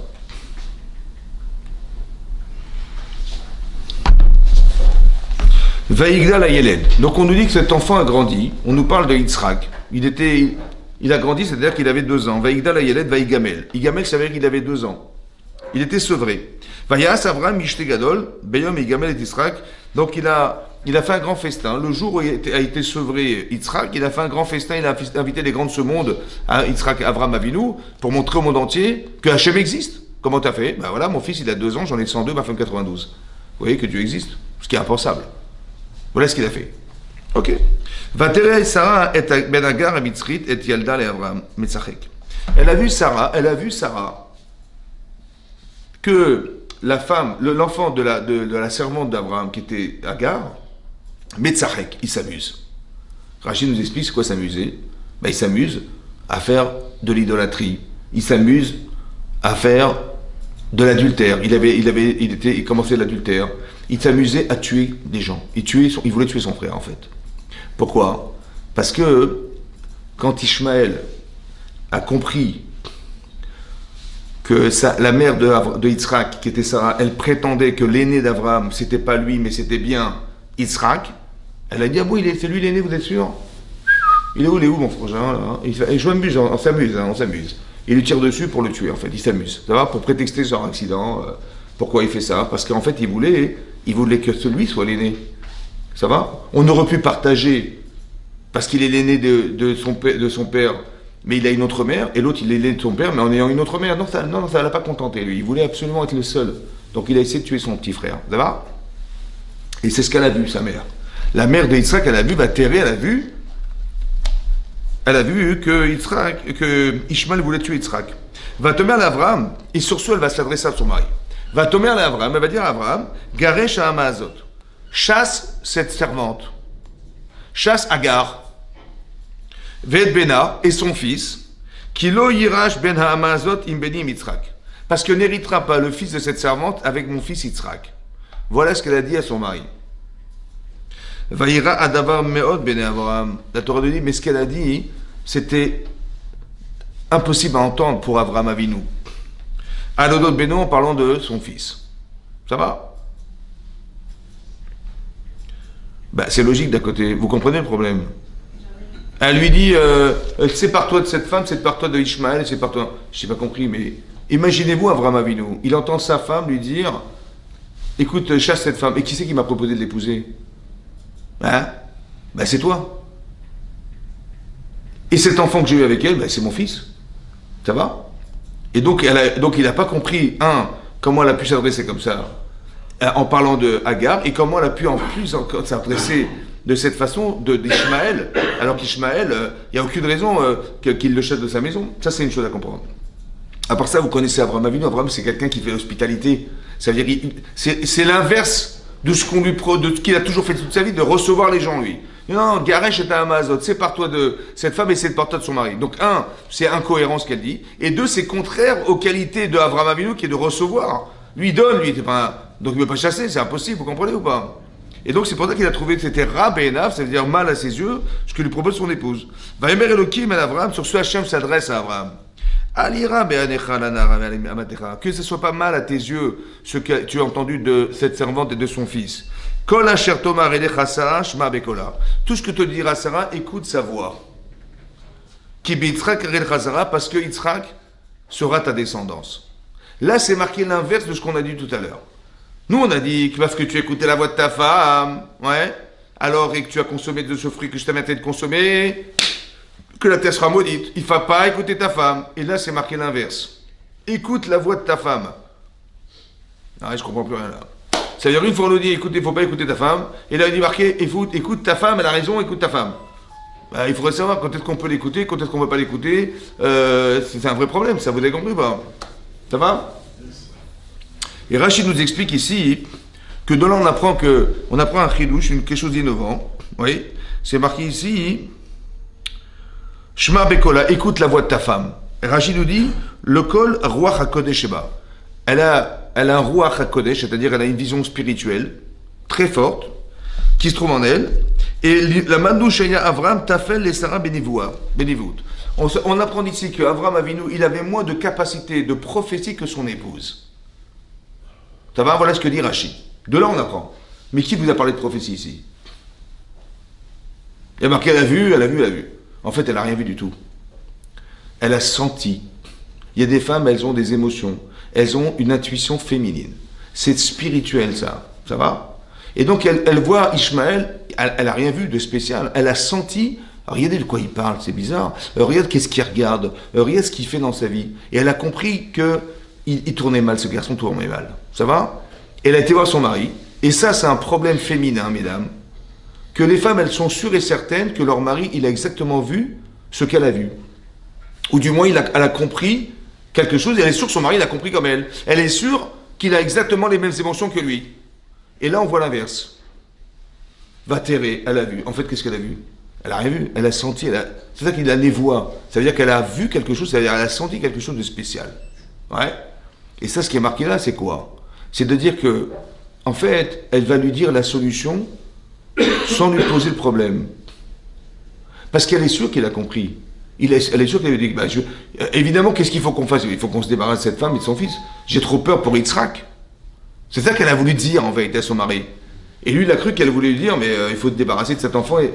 Vaïgdal Ayeled. Donc on nous dit que cet enfant a grandi. On nous parle de Yitzhak. Il a grandi, c'est-à-dire qu'il avait 2 ans. Vaïgdal Ayeled, Vaïgamel. Igamel, ça veut dire qu'il avait 2 ans. Il était sevré. Vayas Avram Mishte Gadol, Beyom Igamel et Yitzhak. Donc il a fait un grand festin. Le jour où a été sevré Yitzhak, il a fait un grand festin. Il a invité les grands de ce monde, à Yitzhak, Avram Avinu, pour montrer au monde entier que Hachem existe. Comment t'as fait? Ben voilà, mon fils il a 2 ans, j'en ai 102, ma femme 92. Vous voyez que Dieu existe, ce qui est impensable. Voilà ce qu'il a fait. Ok. Vatere Sarah et Ben Agar et Mitzrit et Yalda et Avram Metzachek. Elle a vu Sarah que la femme, l'enfant de la servante d'Abraham qui était Agar, Metzachek, il s'amuse. Rachid nous explique c'est quoi s'amuser. Ben, il s'amuse à faire de l'idolâtrie. Il s'amuse à faire de l'adultère. Il commençait l'adultère. Il s'amusait à tuer des gens. Il voulait tuer son frère en fait. Pourquoi? Parce que quand Ishmaël a compris que la mère de Yitzhak, qui était Sarah, elle prétendait que l'aîné d'Abraham, c'était pas lui, mais c'était bien Yitzhak, elle a dit, ah bon, c'est lui l'aîné, vous êtes sûr? Il est où mon frangin là? Je m'amuse, on s'amuse. Il lui tire dessus pour le tuer, en fait, il s'amuse. Ça va? Pour prétexter son accident. Pourquoi il fait ça? Parce qu'en fait, il voulait que celui soit l'aîné. Ça va? On aurait pu partager, parce qu'il est l'aîné de son père, mais il a une autre mère, et l'autre il est l'aîné de son père, mais en ayant une autre mère. Non, ça ne l'a pas contenté, lui. Il voulait absolument être le seul. Donc il a essayé de tuer son petit frère. Ça va? Et c'est ce qu'elle a vu, sa mère. La mère de Yitzhak, elle a vu, elle a vu que Ishmael voulait tuer Yitzhak. Va tomber à Abraham, et sur ce, elle va s'adresser à son mari. Va tomber à Abraham, elle va dire à Abraham, Garesh à Amazot, chasse cette servante, chasse Agar, Ved Bena et son fils, Kilo Yirash ben Hamazot imbenim Yitzhak, parce que n'héritera pas le fils de cette servante avec mon fils Yitzhak. Voilà ce qu'elle a dit à son mari. Vaïra Adavar Meod ben Abraham. La Torah nous dit, mais ce qu'elle a dit, c'était impossible à entendre pour Abraham Avinu. Alodot Beno en parlant de son fils. Ça va? Ben, c'est logique d'un côté. Vous comprenez le problème? Elle lui dit, sépare-toi de cette femme, sépare-toi de Ishmaël, sépare-toi. Je n'ai pas compris, mais imaginez-vous Abraham Avinu. Il entend sa femme lui dire, écoute, chasse cette femme. Et qui c'est qui m'a proposé de l'épouser? Hein? Ben, c'est toi. Et cet enfant que j'ai eu avec elle, ben, c'est mon fils. Ça va? Et donc il n'a pas compris, comment elle a pu s'adresser comme ça, en parlant de Agar, et comment elle a pu en plus encore s'adresser de cette façon d'Ishmaël, alors qu'Ishmaël, il n'y a aucune raison qu'il le chasse de sa maison. Ça, c'est une chose à comprendre. À part ça, vous connaissez Abraham Avinu. Abraham, c'est quelqu'un qui fait l'hospitalité. Ça veut dire c'est l'inverse de ce qu'il a toujours fait toute sa vie, de recevoir les gens, lui. Non, Garesh est un Amazon, sépare-toi de cette femme et sépare-toi de son mari. Donc, un, c'est incohérent ce qu'elle dit. Et deux, c'est contraire aux qualités de Avraham Avinu qui est de recevoir. Lui donne, lui, donc il ne veut pas chasser, c'est impossible, vous comprenez ou pas? Et donc, c'est pour ça qu'il a trouvé que c'était Rab et Enav, ça veut dire mal à ses yeux, ce que lui propose son épouse. Va aimer Elohim et Avraham, sur ce Hachem s'adresse à Avraham. Que ce soit pas mal à tes yeux ce que tu as entendu de cette servante et de son fils. Tout ce que te dira Sarah, écoute sa voix. Parce que Yitzhak sera ta descendance. Là, c'est marqué l'inverse de ce qu'on a dit tout à l'heure. Nous, on a dit que parce que tu écoutais la voix de ta femme, ouais, alors et que tu as consommé de ce fruit que je t'ai invité de consommer, que la terre sera maudite. Il ne faut pas écouter ta femme. Et là, c'est marqué l'inverse. Écoute la voix de ta femme. Ah, je ne comprends plus rien là. Ça veut dire une fois on nous dit, écoute, il ne faut pas écouter ta femme. Et là, il dit marqué, écoute ta femme, elle a raison, écoute ta femme. Bah, il faudrait savoir quand est-ce qu'on peut l'écouter, quand est-ce qu'on ne peut pas l'écouter. C'est un vrai problème, ça vous avez compris pas? Ça va? Et Rachid nous explique ici que de là on apprend un chidouche, quelque chose d'innovant. Oui, c'est marqué ici. Shema Bekola, écoute la voix de ta femme. Et Rachid nous dit, le kol Ruach HaKodesh Sheba. Elle a un Ruach HaKodesh, c'est-à-dire elle a une vision spirituelle très forte qui se trouve en elle. Et la Mandou Shaya Avram Tafel les Sarah Benivut. On apprend ici qu'Avram Avinu, il avait moins de capacité de prophétie que son épouse. Ça va, voilà ce que dit Rachid. De là on apprend. Mais qui vous a parlé de prophétie ici? Il y a marqué, elle a vu. En fait, elle n'a rien vu du tout. Elle a senti. Il y a des femmes, elles ont des émotions. Elles ont une intuition féminine. C'est spirituel, ça. Ça va? Et donc, elle voit Ishmaël, elle n'a rien vu de spécial. Elle a senti, regardez de quoi il parle, c'est bizarre. Regarde qu'est-ce qu'il regarde. Regarde ce qu'il fait dans sa vie. Et elle a compris qu'il tournait mal, ce garçon tournait mal. Ça va? Elle a été voir son mari. Et ça, c'est un problème féminin, mesdames. Que les femmes, elles sont sûres et certaines que leur mari, il a exactement vu ce qu'elle a vu. Ou du moins, elle a compris quelque chose, et elle est sûre que son mari l'a compris comme elle. Elle est sûre qu'il a exactement les mêmes émotions que lui. Et là, on voit l'inverse. Vatéré, elle a vu. En fait, qu'est-ce qu'elle a vu? Elle a rien vu, elle a senti. C'est ça qu'il a les voix. Ça veut dire qu'elle a vu quelque chose, ça veut dire qu'elle a senti quelque chose de spécial. Ouais. Et ça, ce qui est marqué là, c'est quoi? C'est de dire que, en fait, elle va lui dire la solution sans lui poser le problème. Parce qu'elle est sûre qu'il a compris. Elle est sûre qu'elle lui dit, évidemment, qu'est-ce qu'il faut qu'on fasse? Il faut qu'on se débarrasse de cette femme et de son fils. J'ai trop peur pour Yitzhak. C'est ça qu'elle a voulu dire, en vérité, à son mari. Et lui, il a cru qu'elle voulait lui dire, mais il faut te débarrasser de cet enfant. Et...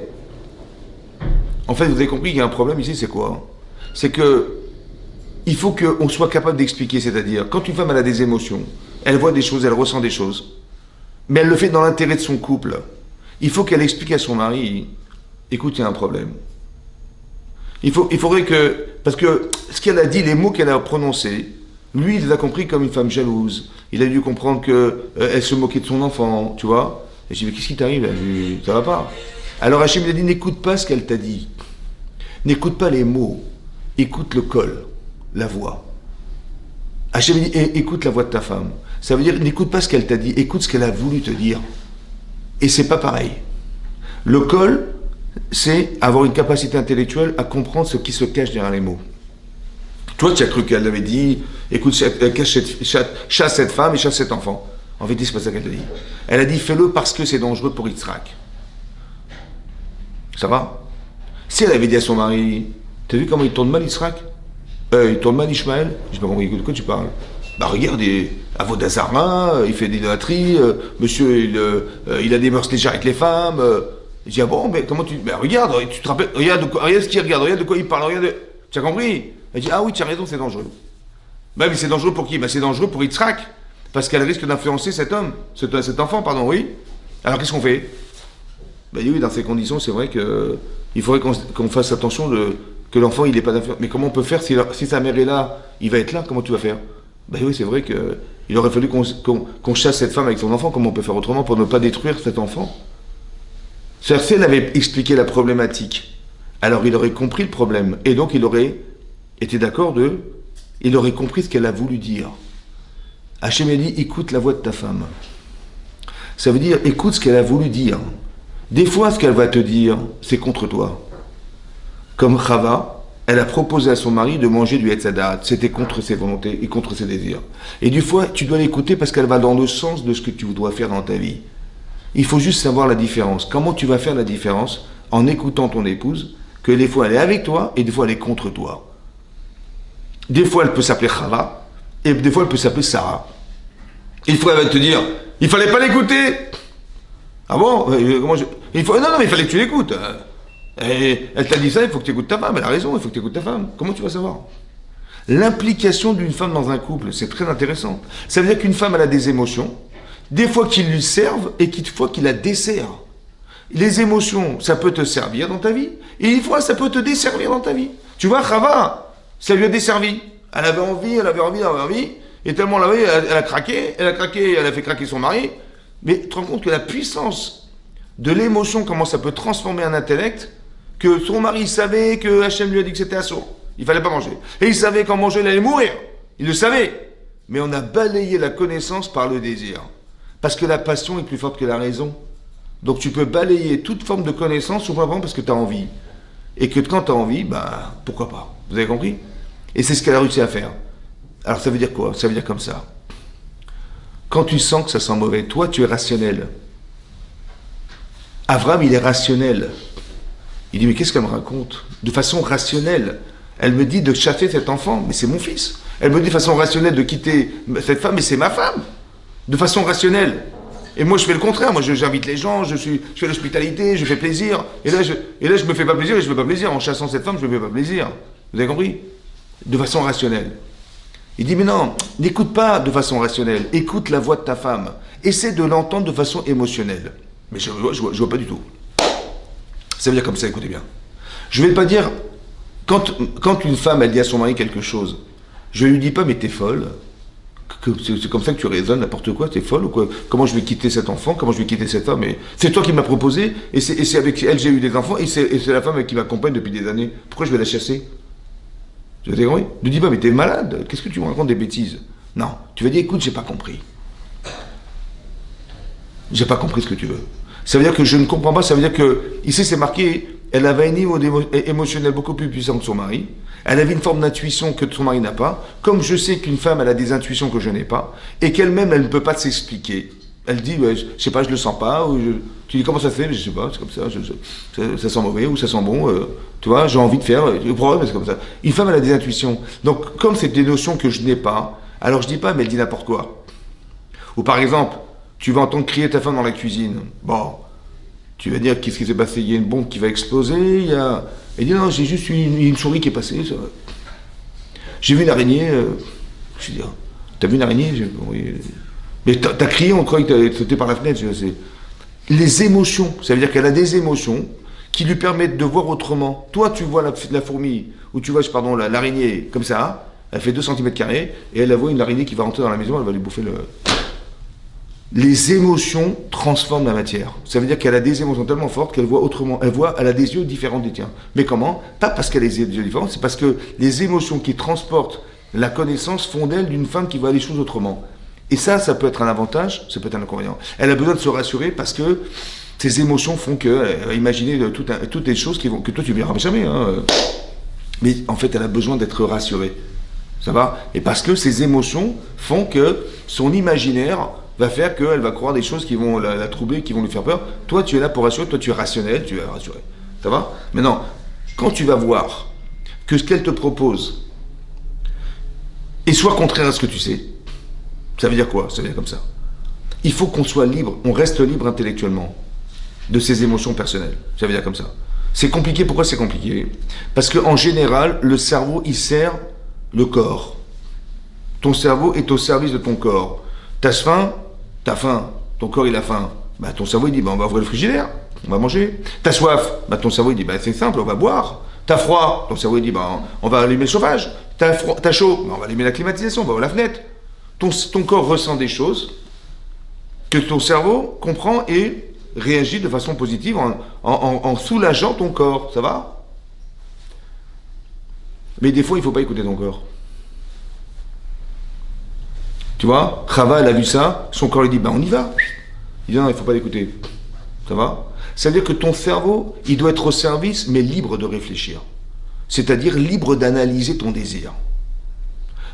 En fait, vous avez compris qu'il y a un problème ici, c'est quoi? C'est que il faut qu'on soit capable d'expliquer, c'est-à-dire, quand une femme elle a des émotions, elle voit des choses, elle ressent des choses, mais elle le fait dans l'intérêt de son couple. Il faut qu'elle explique à son mari, écoute, il y a un problème. Il faudrait que, parce que ce qu'elle a dit, les mots qu'elle a prononcés, lui, il les a compris comme une femme jalouse. Il a dû comprendre qu'elle se moquait de son enfant, tu vois. Et j'ai dit, mais qu'est-ce qui t'arrive? Ça va pas. Alors Hachem lui a dit, n'écoute pas ce qu'elle t'a dit. N'écoute pas les mots. Écoute le col, la voix. Hachem lui dit, écoute la voix de ta femme. Ça veut dire, n'écoute pas ce qu'elle t'a dit, écoute ce qu'elle a voulu te dire. Et c'est pas pareil. Le col, c'est avoir une capacité intellectuelle à comprendre ce qui se cache derrière les mots. Toi, tu as cru qu'elle avait dit, écoute, chasse cette femme et chasse cet enfant. En vérité, c'est pas ça qu'elle a dit. Elle a dit, fais-le parce que c'est dangereux pour Yitzhak. Ça va? Si elle avait dit à son mari, t'as vu comment il tourne mal Yitzhak? Il tourne mal Ishmaël? Je sais pas compris, de quoi tu parles? Bah regarde, Avodazara, il fait de l'idolâtrie, monsieur, il a des mœurs légères avec les femmes. Je dis, ah bon, mais comment tu... Ben regarde, tu te rappelles, regarde ce qu'il regarde, regarde de quoi il parle, regarde... Tu as compris? Elle dit, ah oui, tu as raison, c'est dangereux. Ben mais c'est dangereux pour qui? Ben c'est dangereux pour Yitzhak, parce qu'elle risque d'influencer cet homme, cet enfant, pardon, oui. Alors qu'est-ce qu'on fait? Ben oui, dans ces conditions, c'est vrai que il faudrait qu'on fasse attention que l'enfant, il n'ait pas d'influence. Mais comment on peut faire si sa mère est là, il va être là, comment tu vas faire? Ben oui, c'est vrai qu'il aurait fallu qu'on chasse cette femme avec son enfant, comment on peut faire autrement pour ne pas détruire cet enfant? C'est-à-dire, si elle avait expliqué la problématique, alors il aurait compris le problème, et donc il aurait été d'accord il aurait compris ce qu'elle a voulu dire. Hachem a dit, écoute la voix de ta femme. Ça veut dire, écoute ce qu'elle a voulu dire. Des fois, ce qu'elle va te dire, c'est contre toi. Comme Chava, elle a proposé à son mari de manger du Hetzadat. C'était contre ses volontés et contre ses désirs. Et du fois, tu dois l'écouter parce qu'elle va dans le sens de ce que tu dois faire dans ta vie. Il faut juste savoir la différence. Comment tu vas faire la différence en écoutant ton épouse, que des fois elle est avec toi et des fois elle est contre toi. Des fois elle peut s'appeler Chava et des fois elle peut s'appeler Sarah. Et une fois elle va te dire, il fallait pas l'écouter. Ah bon? Il faut... Non, mais il fallait que tu l'écoutes. Et elle t'a dit ça, il faut que tu écoutes ta femme. Elle a raison, il faut que tu écoutes ta femme. Comment tu vas savoir? L'implication d'une femme dans un couple, c'est très intéressant. Ça veut dire qu'une femme, elle a des émotions, des fois qui lui servent et des fois qui la desservent. Les émotions, ça peut te servir dans ta vie, et des fois, ça peut te desservir dans ta vie. Tu vois, Chava, ça lui a desservi. Elle avait envie, et tellement elle avait, elle a craqué, elle a fait craquer son mari. Mais tu te rends compte que la puissance de l'émotion, comment ça peut transformer un intellect, que son mari savait que Hachem lui a dit que c'était assourd. Il fallait pas manger. Et il savait qu'en mangeant, il allait mourir. Il le savait. Mais on a balayé la connaissance par le désir. Parce que la passion est plus forte que la raison. Donc tu peux balayer toute forme de connaissance simplement parce que tu as envie. Et que quand tu as envie, bah pourquoi pas. Vous avez compris? Et c'est ce qu'elle a réussi à faire. Alors ça veut dire quoi? Ça veut dire comme ça. Quand tu sens que ça sent mauvais, toi tu es rationnel. Avram, il est rationnel. Il dit, mais qu'est-ce qu'elle me raconte? De façon rationnelle. Elle me dit de chasser cet enfant, mais c'est mon fils. Elle me dit de façon rationnelle de quitter cette femme, mais c'est ma femme. De façon rationnelle. Et moi, je fais le contraire. Moi, j'invite les gens, je fais l'hospitalité, je fais plaisir. Et là, je me fais pas plaisir et je me fais pas plaisir. En chassant cette femme, je me fais pas plaisir. Vous avez compris? De façon rationnelle. Il dit, mais non, n'écoute pas de façon rationnelle. Écoute la voix de ta femme. Essaie de l'entendre de façon émotionnelle. Mais je vois pas du tout. Ça veut dire comme ça, écoutez bien. Je vais pas dire, quand une femme, elle dit à son mari quelque chose, je lui dis pas, mais t'es folle. C'est comme ça que tu raisonnes, n'importe quoi, t'es folle ou quoi? Comment je vais quitter cet enfant? Comment je vais quitter cette femme? C'est toi qui m'as proposé, et c'est avec elle j'ai eu des enfants, et c'est la femme qui m'accompagne depuis des années. Pourquoi je vais la chasser? Tu as compris? Ne dis pas, mais t'es malade, qu'est-ce que tu me racontes des bêtises? Non, tu vas dire, écoute, j'ai pas compris. J'ai pas compris ce que tu veux. Ça veut dire que je ne comprends pas, ça veut dire que, ici c'est marqué, elle avait un niveau émotionnel beaucoup plus puissant que son mari, elle avait une forme d'intuition que son mari n'a pas, comme je sais qu'une femme, elle a des intuitions que je n'ai pas, et qu'elle-même, elle ne peut pas s'expliquer. Elle dit, ouais, je sais pas, je le sens pas, tu dis comment ça se fait, mais je sais pas, c'est comme ça, ça sent mauvais ou ça sent bon, tu vois, j'ai envie de faire, le problème c'est comme ça. Une femme, elle a des intuitions. Donc, comme c'est des notions que je n'ai pas, alors je dis pas, mais elle dit n'importe quoi. Ou par exemple, tu vas entendre crier ta femme dans la cuisine. Bon, tu vas dire qu'est-ce qui s'est passé? Il y a une bombe qui va exploser. Elle dit non, j'ai juste une souris qui est passée. J'ai vu une araignée. Je dis, t'as vu une araignée? Oui. Mais t'as crié, on croit que t'as sauté par la fenêtre. Les émotions, ça veut dire qu'elle a des émotions qui lui permettent de voir autrement. Toi, tu vois la fourmi, ou tu vois, pardon, l'araignée comme ça. Elle fait 2 cm², et elle voit une araignée qui va rentrer dans la maison, elle va lui bouffer le... Les émotions transforment la matière. Ça veut dire qu'elle a des émotions tellement fortes qu'elle voit autrement. Elle a des yeux différents des tiens. Mais comment? Pas parce qu'elle a des yeux différents, c'est parce que les émotions qui transportent la connaissance font d'elle d'une femme qui voit les choses autrement. Et ça peut être un avantage, ça peut être un inconvénient. Elle a besoin de se rassurer parce que ses émotions font qu'elle va imaginer toutes les choses que toi tu ne verras jamais. Hein. Mais en fait, elle a besoin d'être rassurée. Ça va? Et parce que ces émotions font que son imaginaire va faire qu'elle va croire des choses qui vont la troubler, qui vont lui faire peur. Toi, tu es là pour rassurer, toi, tu es rationnel, tu es rassuré. Ça va? Maintenant, quand tu vas voir que ce qu'elle te propose est soit contraire à ce que tu sais, ça veut dire quoi? Ça veut dire comme ça. Il faut qu'on soit libre, on reste libre intellectuellement de ses émotions personnelles. Ça veut dire comme ça. C'est compliqué, pourquoi c'est compliqué? Parce qu'en général, le cerveau, il sert le corps. Ton cerveau est au service de ton corps. T'as faim? T'as faim, ton corps il a faim, bah, ton cerveau il dit bah, on va ouvrir le frigidaire, on va manger. T'as soif, bah, ton cerveau il dit bah, c'est simple, on va boire. T'as froid, ton cerveau il dit bah, on va allumer le chauffage. T'as chaud, bah, on va allumer la climatisation, on va ouvrir la fenêtre. Ton corps ressent des choses que ton cerveau comprend et réagit de façon positive en soulageant ton corps, ça va? Mais des fois il ne faut pas écouter ton corps. Tu vois, Chava, elle a vu ça, son corps lui dit, ben on y va. Il dit non, il ne faut pas l'écouter. Ça va? Ça veut dire que ton cerveau, il doit être au service, mais libre de réfléchir. C'est-à-dire libre d'analyser ton désir.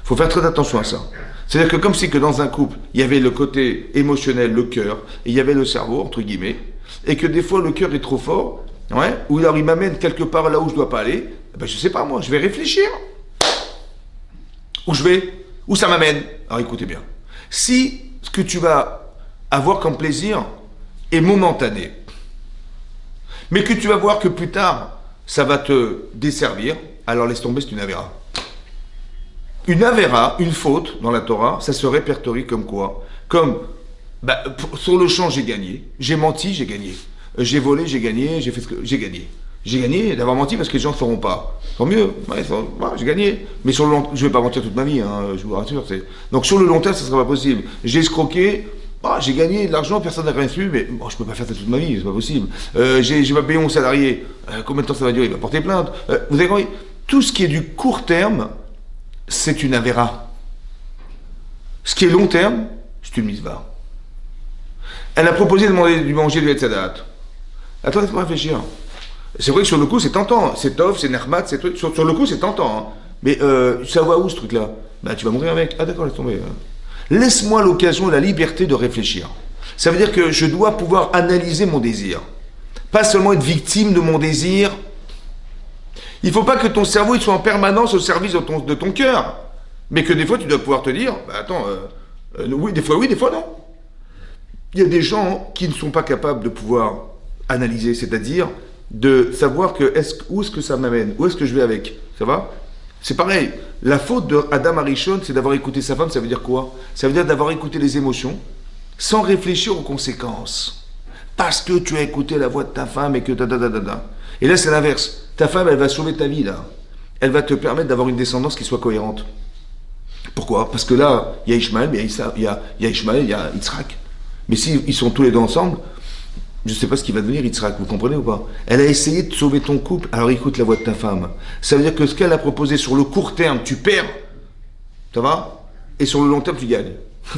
Il faut faire très attention à ça. C'est-à-dire que comme si que dans un couple, il y avait le côté émotionnel, le cœur, et il y avait le cerveau, entre guillemets, et que des fois le cœur est trop fort, ouais, ou alors il m'amène quelque part là où je ne dois pas aller, ben je ne sais pas moi, je vais réfléchir. Où ça m'amène. Alors écoutez bien. Si ce que tu vas avoir comme plaisir est momentané, mais que tu vas voir que plus tard, ça va te desservir, alors laisse tomber, c'est une avéra. Une avéra, une faute dans la Torah, ça se répertorie comme quoi? Comme, sur le champ, j'ai gagné. J'ai menti, j'ai gagné. J'ai volé, j'ai gagné. J'ai fait ce que j'ai gagné. J'ai gagné d'avoir menti parce que les gens ne sauront pas. Tant mieux, ouais, j'ai gagné. Mais sur le long, je ne vais pas mentir toute ma vie, hein, je vous rassure. Donc sur le long terme, ça ne sera pas possible. J'ai escroqué, j'ai gagné de l'argent, personne n'a rien su, mais je ne peux pas faire ça toute ma vie, c'est pas possible. J'ai pas payé mon salarié, combien de temps ça va durer? Il va porter plainte. Vous avez compris? Tout ce qui est du court terme, c'est une avéra. Ce qui est long terme, c'est une misva. Elle a proposé de manger du Hetzadat. Attends, laisse-moi réfléchir. C'est vrai que sur le coup, c'est tentant. C'est Tov, c'est Nermat, c'est truc. Sur le coup, c'est tentant. Hein. Mais ça va où ce truc-là? Tu vas mourir avec. Ah d'accord, laisse tomber. Laisse-moi l'occasion, la liberté de réfléchir. Ça veut dire que je dois pouvoir analyser mon désir. Pas seulement être victime de mon désir. Il ne faut pas que ton cerveau il soit en permanence au service de ton cœur. Mais que des fois, tu dois pouvoir te dire, oui, des fois non. Il y a des gens qui ne sont pas capables de pouvoir analyser, c'est-à-dire de savoir où est-ce que ça m'amène, où est-ce que je vais avec, ça va? C'est pareil, la faute de Adam Arishon, c'est d'avoir écouté sa femme, ça veut dire quoi? Ça veut dire d'avoir écouté les émotions, sans réfléchir aux conséquences. Parce que tu as écouté la voix de ta femme et que Et là, c'est l'inverse. Ta femme, elle va sauver ta vie, là. Elle va te permettre d'avoir une descendance qui soit cohérente. Pourquoi? Parce que là, il y a Ishmaël, il y a Ishmaël, il y a Yitzhak. Mais s'ils sont tous les deux ensemble, je ne sais pas ce qui va devenir Yitzhak, vous comprenez ou pas? Elle a essayé de sauver ton couple, alors écoute la voix de ta femme. Ça veut dire que ce qu'elle a proposé sur le court terme, tu perds, ça va? Et sur le long terme, tu gagnes.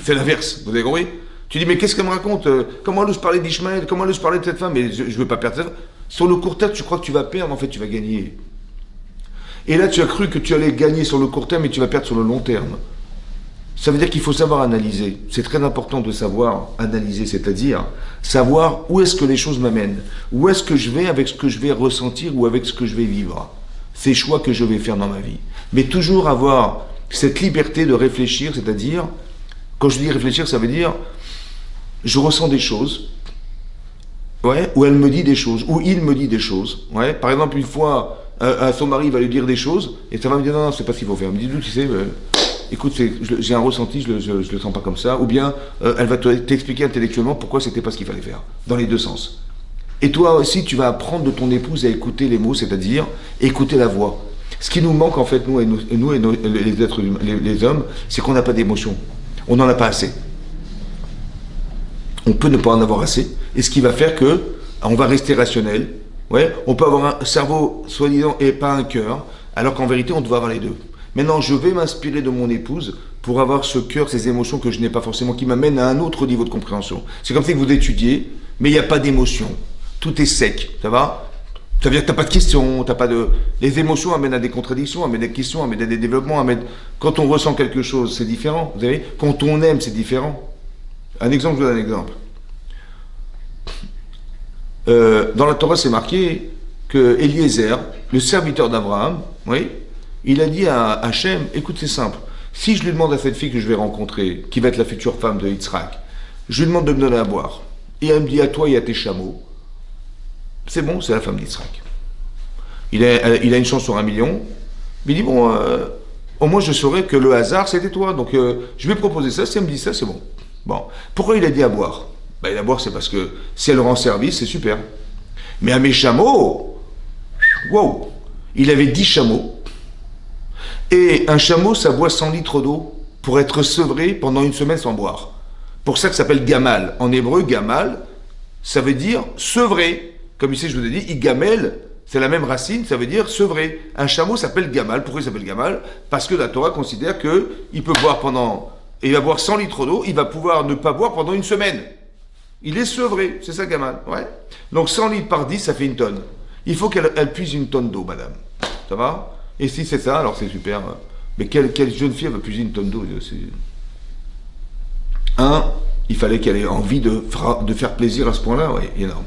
C'est l'inverse, vous avez compris? Tu dis, mais qu'est-ce qu'elle me raconte? Comment elle ose parler d'Ishmaël? Comment elle ose parler de cette femme? Mais je ne veux pas perdre ça. Sur le court terme, tu crois que tu vas perdre, en fait, tu vas gagner. Et là, tu as cru que tu allais gagner sur le court terme et tu vas perdre sur le long terme. Ça veut dire qu'il faut savoir analyser. C'est très important de savoir analyser, c'est-à-dire savoir où est-ce que les choses m'amènent, où est-ce que je vais avec ce que je vais ressentir ou avec ce que je vais vivre. Ces choix que je vais faire dans ma vie. Mais toujours avoir cette liberté de réfléchir, c'est-à-dire, quand je dis réfléchir, ça veut dire, je ressens des choses, ouais, ou elle me dit des choses, ou il me dit des choses. Ouais. Par exemple, une fois, son mari va lui dire des choses, et ça va me dire, non, c'est pas ce qu'il faut faire. Elle me dit, tu sais... écoute, j'ai un ressenti, je le sens pas comme ça, ou bien elle va t'expliquer intellectuellement pourquoi c'était pas ce qu'il fallait faire, dans les deux sens. Et toi aussi, tu vas apprendre de ton épouse à écouter les mots, c'est-à-dire écouter la voix. Ce qui nous manque en fait, nous et les êtres humains, les hommes, c'est qu'on n'a pas d'émotion. On n'en a pas assez. On peut ne pas en avoir assez, et ce qui va faire que on va rester rationnel. Ouais, on peut avoir un cerveau soi-disant et pas un cœur, alors qu'en vérité, on doit avoir les deux. Maintenant, je vais m'inspirer de mon épouse pour avoir ce cœur, ces émotions que je n'ai pas forcément, qui m'amènent à un autre niveau de compréhension. C'est comme si vous étudiez, mais il n'y a pas d'émotion. Tout est sec, ça va? Ça veut dire que tu n'as pas de questions, t'as pas de... Les émotions amènent à des contradictions, amènent à des questions, amènent à des développements, amènent... Quand on ressent quelque chose, c'est différent, vous savez? Quand on aime, c'est différent. Un exemple, je vous donne un exemple. Dans la Torah, c'est marqué que Eliezer, le serviteur d'Abraham, oui, il a dit à Hachem, écoute, c'est simple, si je lui demande à cette fille que je vais rencontrer, qui va être la future femme de Yitzhak, je lui demande de me donner à boire, et elle me dit à toi et à tes chameaux, c'est bon, c'est la femme d'Yitzhak. Il a une chance sur 1 million, mais il dit, bon, au moins je saurais que le hasard, c'était toi, donc je vais proposer ça, si elle me dit ça, c'est bon. Bon, pourquoi il a dit à boire? Il a à boire, c'est parce que si elle rend service, c'est super. Mais à mes chameaux, wow, il avait 10 chameaux, et un chameau, ça boit 100 litres d'eau pour être sevré pendant une semaine sans boire. Pour ça que ça s'appelle gamal. En hébreu, gamal, ça veut dire sevré. Comme ici, je vous ai dit, igamel, c'est la même racine, ça veut dire sevré. Un chameau s'appelle gamal. Pourquoi il s'appelle gamal? Parce que la Torah considère qu'il peut boire il va boire 100 litres d'eau, il va pouvoir ne pas boire pendant une semaine. Il est sevré, c'est ça, gamin. Ouais. Donc 100 litres par 10, ça fait une tonne. Il faut qu'elle puise une tonne d'eau, madame. Ça va? Et si c'est ça, alors c'est super. Mais quelle jeune fille va puiser une tonne d'eau? Il fallait qu'elle ait envie de faire plaisir à ce point-là, ouais, énorme.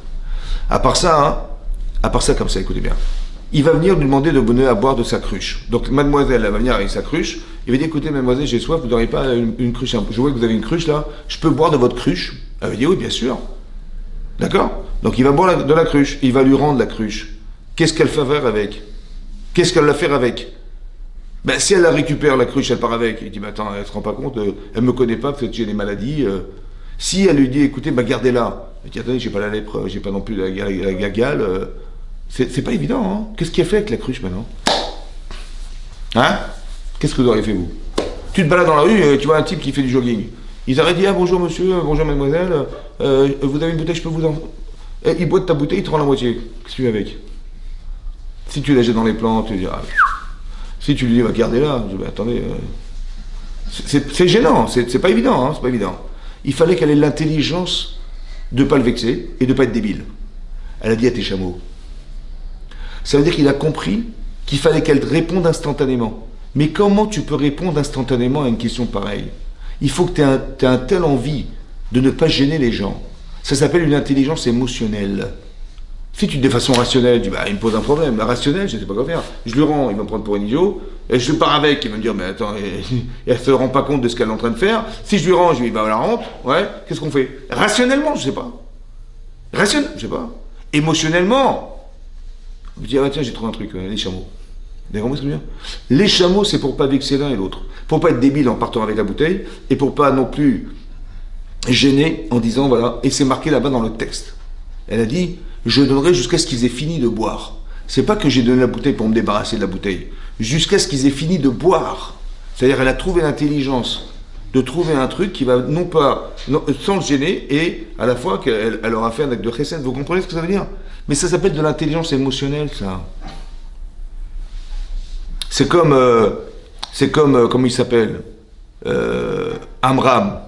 À part ça, comme ça, écoutez bien. Il va venir lui demander de donner à boire de sa cruche. Donc mademoiselle, elle va venir avec sa cruche. Il va dire, écoutez mademoiselle, j'ai soif, vous n'aurez pas une cruche? Je vois que vous avez une cruche là, je peux boire de votre cruche? Elle va dire, oui, bien sûr. D'accord? Donc il va boire de la cruche, il va lui rendre la cruche. Qu'est-ce qu'elle fait faire avec? Qu'est-ce qu'elle va faire avec? Ben, si elle la récupère, la cruche, elle part avec. Il dit, mais attends, elle se rend pas compte, elle me connaît pas, peut-être que j'ai des maladies. Si elle lui dit, écoutez, bah, gardez-la. Elle dit, attendez, j'ai pas la lèpre, j'ai pas non plus la gagale. C'est pas évident, hein. Qu'est-ce qu'il a fait avec la cruche maintenant? Hein? Qu'est-ce que vous auriez fait, vous? Tu te balades dans la rue, tu vois un type qui fait du jogging. Ils auraient dit, ah bonjour monsieur, bonjour mademoiselle, vous avez une bouteille, je peux vous en... Il boit de ta bouteille, il te rend la moitié. Qu'est-ce que tu fais avec? Si tu la jettes dans les plantes, tu dis, ah, si tu lui dis, va garder là, je dis, bah, attendez, c'est gênant, c'est pas évident, hein, c'est pas évident. Il fallait qu'elle ait l'intelligence de ne pas le vexer et de ne pas être débile. Elle a dit à tes chameaux. Ça veut dire qu'il a compris qu'il fallait qu'elle réponde instantanément. Mais comment tu peux répondre instantanément à une question pareille? Il faut que tu aies un telle envie de ne pas gêner les gens. Ça s'appelle une intelligence émotionnelle. Si tu dis de façon rationnelle, tu dis, bah, il me pose un problème. La rationnelle, je ne sais pas quoi faire. Je le rends, il va me prendre pour un idiot. Et je pars avec, il va me dire, mais attends, elle ne se rend pas compte de ce qu'elle est en train de faire. Si je lui rends, je lui dis, bah, la rente, ouais, qu'est-ce qu'on fait? Rationnellement, je ne sais pas. Rationnellement, je ne sais pas. Émotionnellement, je dis, ah, tiens, j'ai trouvé un truc, les chameaux. Vous avez compris ce que je veux dire? Les chameaux, c'est pour pas vexer l'un et l'autre. Pour pas être débile en partant avec la bouteille, et pour pas non plus gêner en disant, voilà, et c'est marqué là-bas dans le texte. Elle a dit, je donnerai jusqu'à ce qu'ils aient fini de boire. C'est pas que j'ai donné la bouteille pour me débarrasser de la bouteille, jusqu'à ce qu'ils aient fini de boire. C'est-à-dire, elle a trouvé l'intelligence de trouver un truc qui va non pas, sans le gêner, et à la fois qu'elle aura fait un acte de chesed. Vous comprenez ce que ça veut dire? Mais ça s'appelle de l'intelligence émotionnelle, ça. C'est comme, comment il s'appelle, Amram.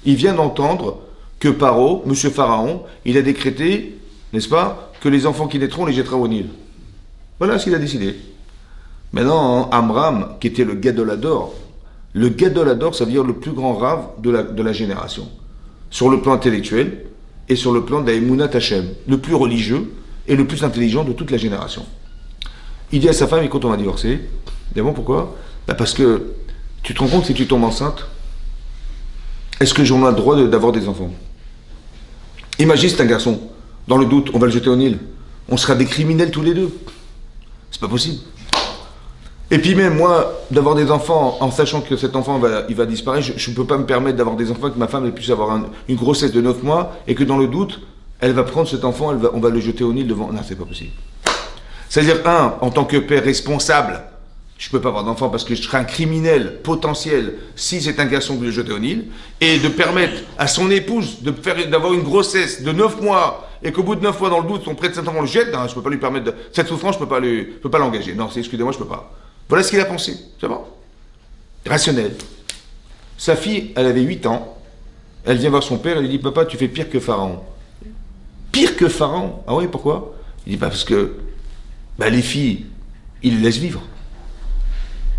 Il vient d'entendre que Paro, monsieur Pharaon, il a décrété, n'est-ce pas, que les enfants qui naîtront, on les jettera au Nil. Voilà ce qu'il a décidé. Maintenant, Amram, qui était le Gadolador, ça veut dire le plus grand rave de la génération, sur le plan intellectuel et sur le plan d'Aemunat Hashem, le plus religieux et le plus intelligent de toute la génération. Il dit à sa femme, écoute, on va divorcer. Bon, pourquoi? Bah parce que tu te rends compte, si tu tombes enceinte, est-ce que j'en ai le droit d'avoir des enfants? Imagine, c'est un garçon. Dans le doute, on va le jeter au Nil. On sera des criminels tous les deux. C'est pas possible. Et puis même, moi, d'avoir des enfants en sachant que cet enfant il va disparaître, je ne peux pas me permettre d'avoir des enfants, que ma femme elle puisse avoir une grossesse de 9 mois, et que dans le doute, elle va prendre cet enfant, on va le jeter au Nil devant... Non, c'est pas possible. C'est-à-dire, en tant que père responsable, je ne peux pas avoir d'enfant parce que je serai un criminel potentiel si c'est un garçon que je jeter au Nil, et de permettre à son épouse d'avoir une grossesse de 9 mois, et qu'au bout de 9 mois, dans le doute, son prêt de 7 ans, on le jette, non, je ne peux pas lui permettre cette souffrance, je ne peux pas l'engager. Non, excusez-moi, je ne peux pas. Voilà ce qu'il a pensé, c'est bon? Rationnel. Sa fille, elle avait 8 ans, elle vient voir son père, elle lui dit, papa, tu fais pire que Pharaon. Pire que Pharaon? Ah oui, pourquoi? Il dit, parce que les filles, ils les laissent vivre.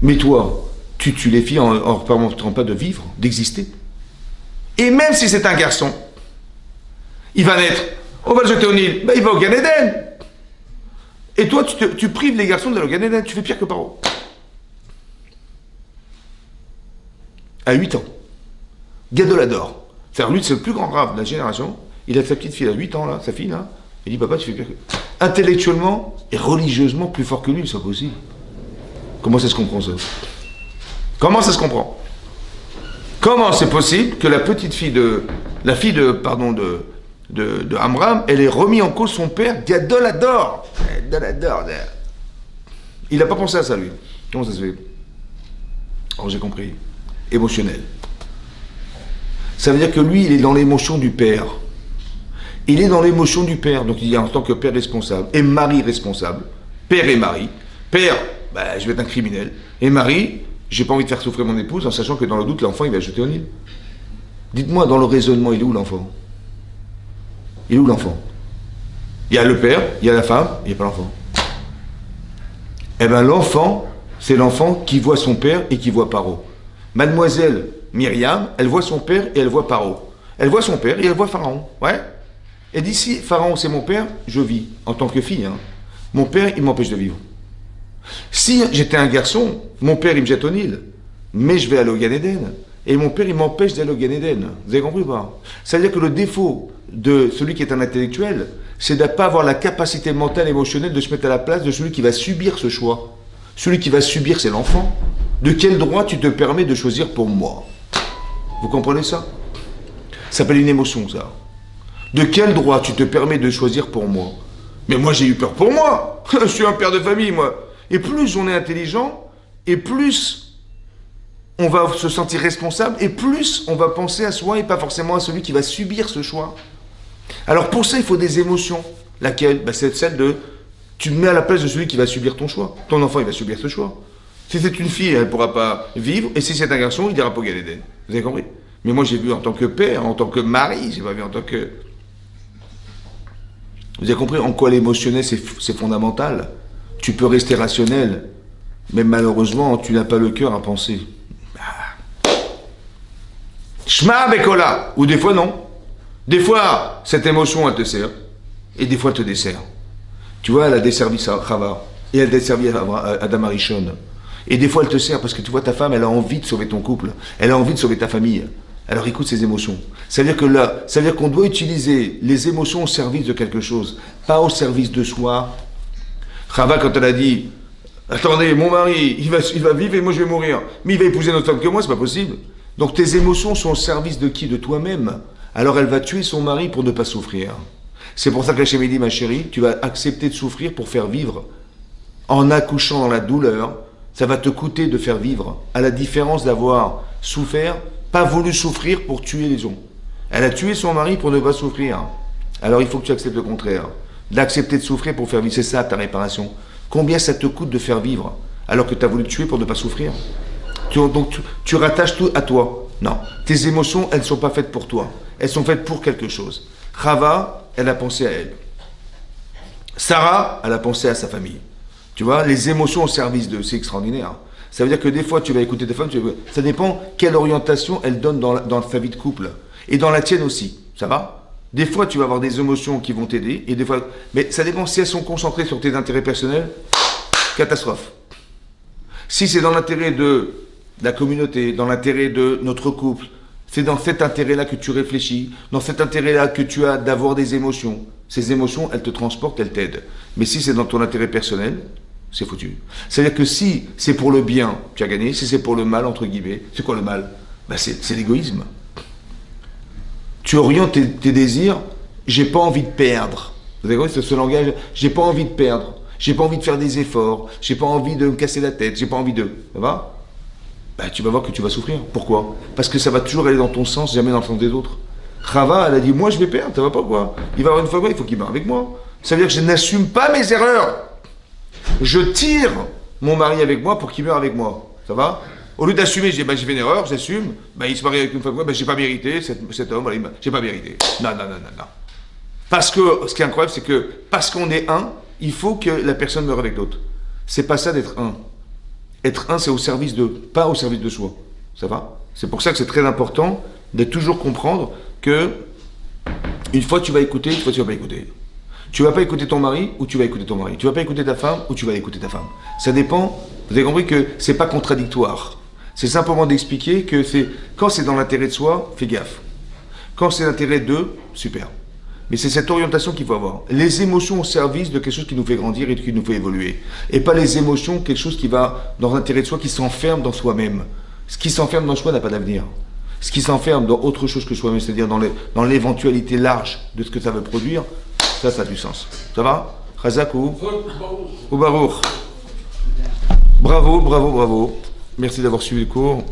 Mais toi, tu tues les filles en leur permettant pas de vivre, d'exister. Et même si c'est un garçon, il va naître, on va le jeter au Nil, il va au Gan Eden. Et toi, tu prives les garçons de le Gan Eden, tu fais pire que Paro. À 8 ans. Gadolador. C'est-à-dire, lui, c'est le plus grand rave de la génération. Il a sa petite fille à 8 ans, là, sa fille, là. Il dit, papa, tu fais pire que... Intellectuellement et religieusement plus fort que lui, c'est possible. Comment ça se comprend, ça? Comment ça se comprend? Comment c'est possible que la fille de Amram, elle ait remis en cause son père, Gadolador. Gadolador. Il n'a pas pensé à ça, lui. Comment ça se fait? Alors, j'ai compris. Émotionnel. Ça veut dire que lui, il est dans l'émotion du père. Il est dans l'émotion du père. Donc, il est en tant que père responsable et mari responsable. Père et mari. Père, je vais être un criminel. Et mari, j'ai pas envie de faire souffrir mon épouse en sachant que dans le doute, l'enfant, il va le jeter au Nil. Dites-moi, dans le raisonnement, il est où l'enfant? Il est où l'enfant? Il y a le père, il y a la femme, il n'y a pas l'enfant. Eh bien l'enfant, c'est l'enfant qui voit son père et qui voit Paro. Mademoiselle Myriam, elle voit son père et elle voit Paro. Elle voit son père et elle voit Pharaon. Ouais. Et d'ici, Pharaon c'est mon père, je vis en tant que fille. Hein. Mon père, il m'empêche de vivre. Si j'étais un garçon, mon père, il me jette au Nil. Mais je vais aller au Gan Eden. Et mon père, il m'empêche d'aller au Gan Eden. Vous avez compris ou pas? C'est-à-dire que le défaut de celui qui est un intellectuel, c'est de ne pas avoir la capacité mentale, émotionnelle de se mettre à la place de celui qui va subir ce choix. Celui qui va subir, c'est l'enfant. De quel droit tu te permets de choisir pour moi? Vous comprenez ça? Ça s'appelle une émotion, ça. De quel droit tu te permets de choisir pour moi? Mais moi, j'ai eu peur pour moi. Je suis un père de famille, moi. Et plus on est intelligent, et plus on va se sentir responsable, et plus on va penser à soi et pas forcément à celui qui va subir ce choix. Alors pour ça, il faut des émotions. Laquelle? C'est celle de... Tu te mets à la place de celui qui va subir ton choix. Ton enfant, il va subir ce choix. Si c'est une fille, elle ne pourra pas vivre, et si c'est un garçon, il ira pas au Gan Eden. Vous avez compris? Mais moi, j'ai vu en tant que père, en tant que mari, j'ai pas vu en tant que... Vous avez compris en quoi l'émotionnel, c'est fondamental. Tu peux rester rationnel, mais malheureusement, tu n'as pas le cœur à penser. Shma Bekola. Ou des fois, non. Des fois, cette émotion, elle te sert, et des fois, elle te dessert. Tu vois, elle a desservi Chava, et elle a desservi Adam Arishon. Et des fois, elle te sert parce que tu vois, ta femme, elle a envie de sauver ton couple, elle a envie de sauver ta famille. Alors écoute ses émotions. Ça veut dire que là, ça veut dire qu'on doit utiliser les émotions au service de quelque chose, pas au service de soi. Chava, quand elle a dit, attendez, mon mari, il va vivre et moi je vais mourir, mais il va épouser notre femme que moi, c'est pas possible. Donc tes émotions sont au service de qui? De toi-même. Alors elle va tuer son mari pour ne pas souffrir. C'est pour ça que Hachem dit, ma chérie, tu vas accepter de souffrir pour faire vivre. En accouchant dans la douleur, ça va te coûter de faire vivre, à la différence d'avoir souffert, pas voulu souffrir pour tuer les gens. Elle a tué son mari pour ne pas souffrir. Alors il faut que tu acceptes le contraire. D'accepter de souffrir pour faire vivre, c'est ça ta réparation. Combien ça te coûte de faire vivre alors que tu as voulu te tuer pour ne pas souffrir? Donc tu rattaches tout à toi. Non, tes émotions, elles ne sont pas faites pour toi. Elles sont faites pour quelque chose. Chava, elle a pensé à elle. Sarah, elle a pensé à sa famille. Tu vois, les émotions au service d'eux, c'est extraordinaire. Ça veut dire que des fois, tu vas écouter ta femme, ça dépend quelle orientation elle donne dans ta vie de couple. Et dans la tienne aussi, ça va? Des fois, tu vas avoir des émotions qui vont t'aider, et des fois... Mais ça dépend si elles sont concentrées sur tes intérêts personnels, catastrophe. Si c'est dans l'intérêt de la communauté, dans l'intérêt de notre couple, c'est dans cet intérêt-là que tu réfléchis, dans cet intérêt-là que tu as d'avoir des émotions. Ces émotions, elles te transportent, elles t'aident. Mais si c'est dans ton intérêt personnel, c'est foutu. C'est-à-dire que si c'est pour le bien, tu as gagné. Si c'est pour le mal, entre guillemets, c'est quoi le mal? C'est l'égoïsme. Tu orientes tes désirs, j'ai pas envie de perdre. Vous avez compris ce langage? J'ai pas envie de perdre. J'ai pas envie de faire des efforts. J'ai pas envie de me casser la tête. J'ai pas envie de... Ça va? Tu vas voir que tu vas souffrir. Pourquoi? Parce que ça va toujours aller dans ton sens, jamais dans le sens des autres. Chava, elle a dit, moi je vais perdre, ça va pas quoi? Il va avoir une femme, il faut qu'il meure avec moi. Ça veut dire que je n'assume pas mes erreurs. Je tire mon mari avec moi pour qu'il meure avec moi. Ça va? Au lieu d'assumer, je dis, j'ai fait une erreur, j'assume, il se marie avec une femme, j'ai pas mérité, cet homme, j'ai pas mérité. Non. Parce que, ce qui est incroyable, c'est que, parce qu'on est un, il faut que la personne meure avec l'autre. C'est pas ça d'être un. Être un, c'est au service de, pas au service de soi. Ça va? C'est pour ça que c'est très important de toujours comprendre que une fois tu vas écouter, une fois tu vas pas écouter. Tu vas pas écouter ton mari ou tu vas écouter ton mari. Tu vas pas écouter ta femme ou tu vas écouter ta femme. Ça dépend. Vous avez compris que c'est pas contradictoire. C'est simplement d'expliquer que quand c'est dans l'intérêt de soi, fais gaffe. Quand c'est l'intérêt d'eux, super. Mais c'est cette orientation qu'il faut avoir. Les émotions au service de quelque chose qui nous fait grandir et qui nous fait évoluer. Et pas les émotions, quelque chose qui va dans l'intérêt de soi, qui s'enferme dans soi-même. Ce qui s'enferme dans soi n'a pas d'avenir. Ce qui s'enferme dans autre chose que soi-même, c'est-à-dire dans l'éventualité large de ce que ça veut produire, ça a du sens. Ça va? Chazak ou Baruch. Bravo. Merci d'avoir suivi le cours.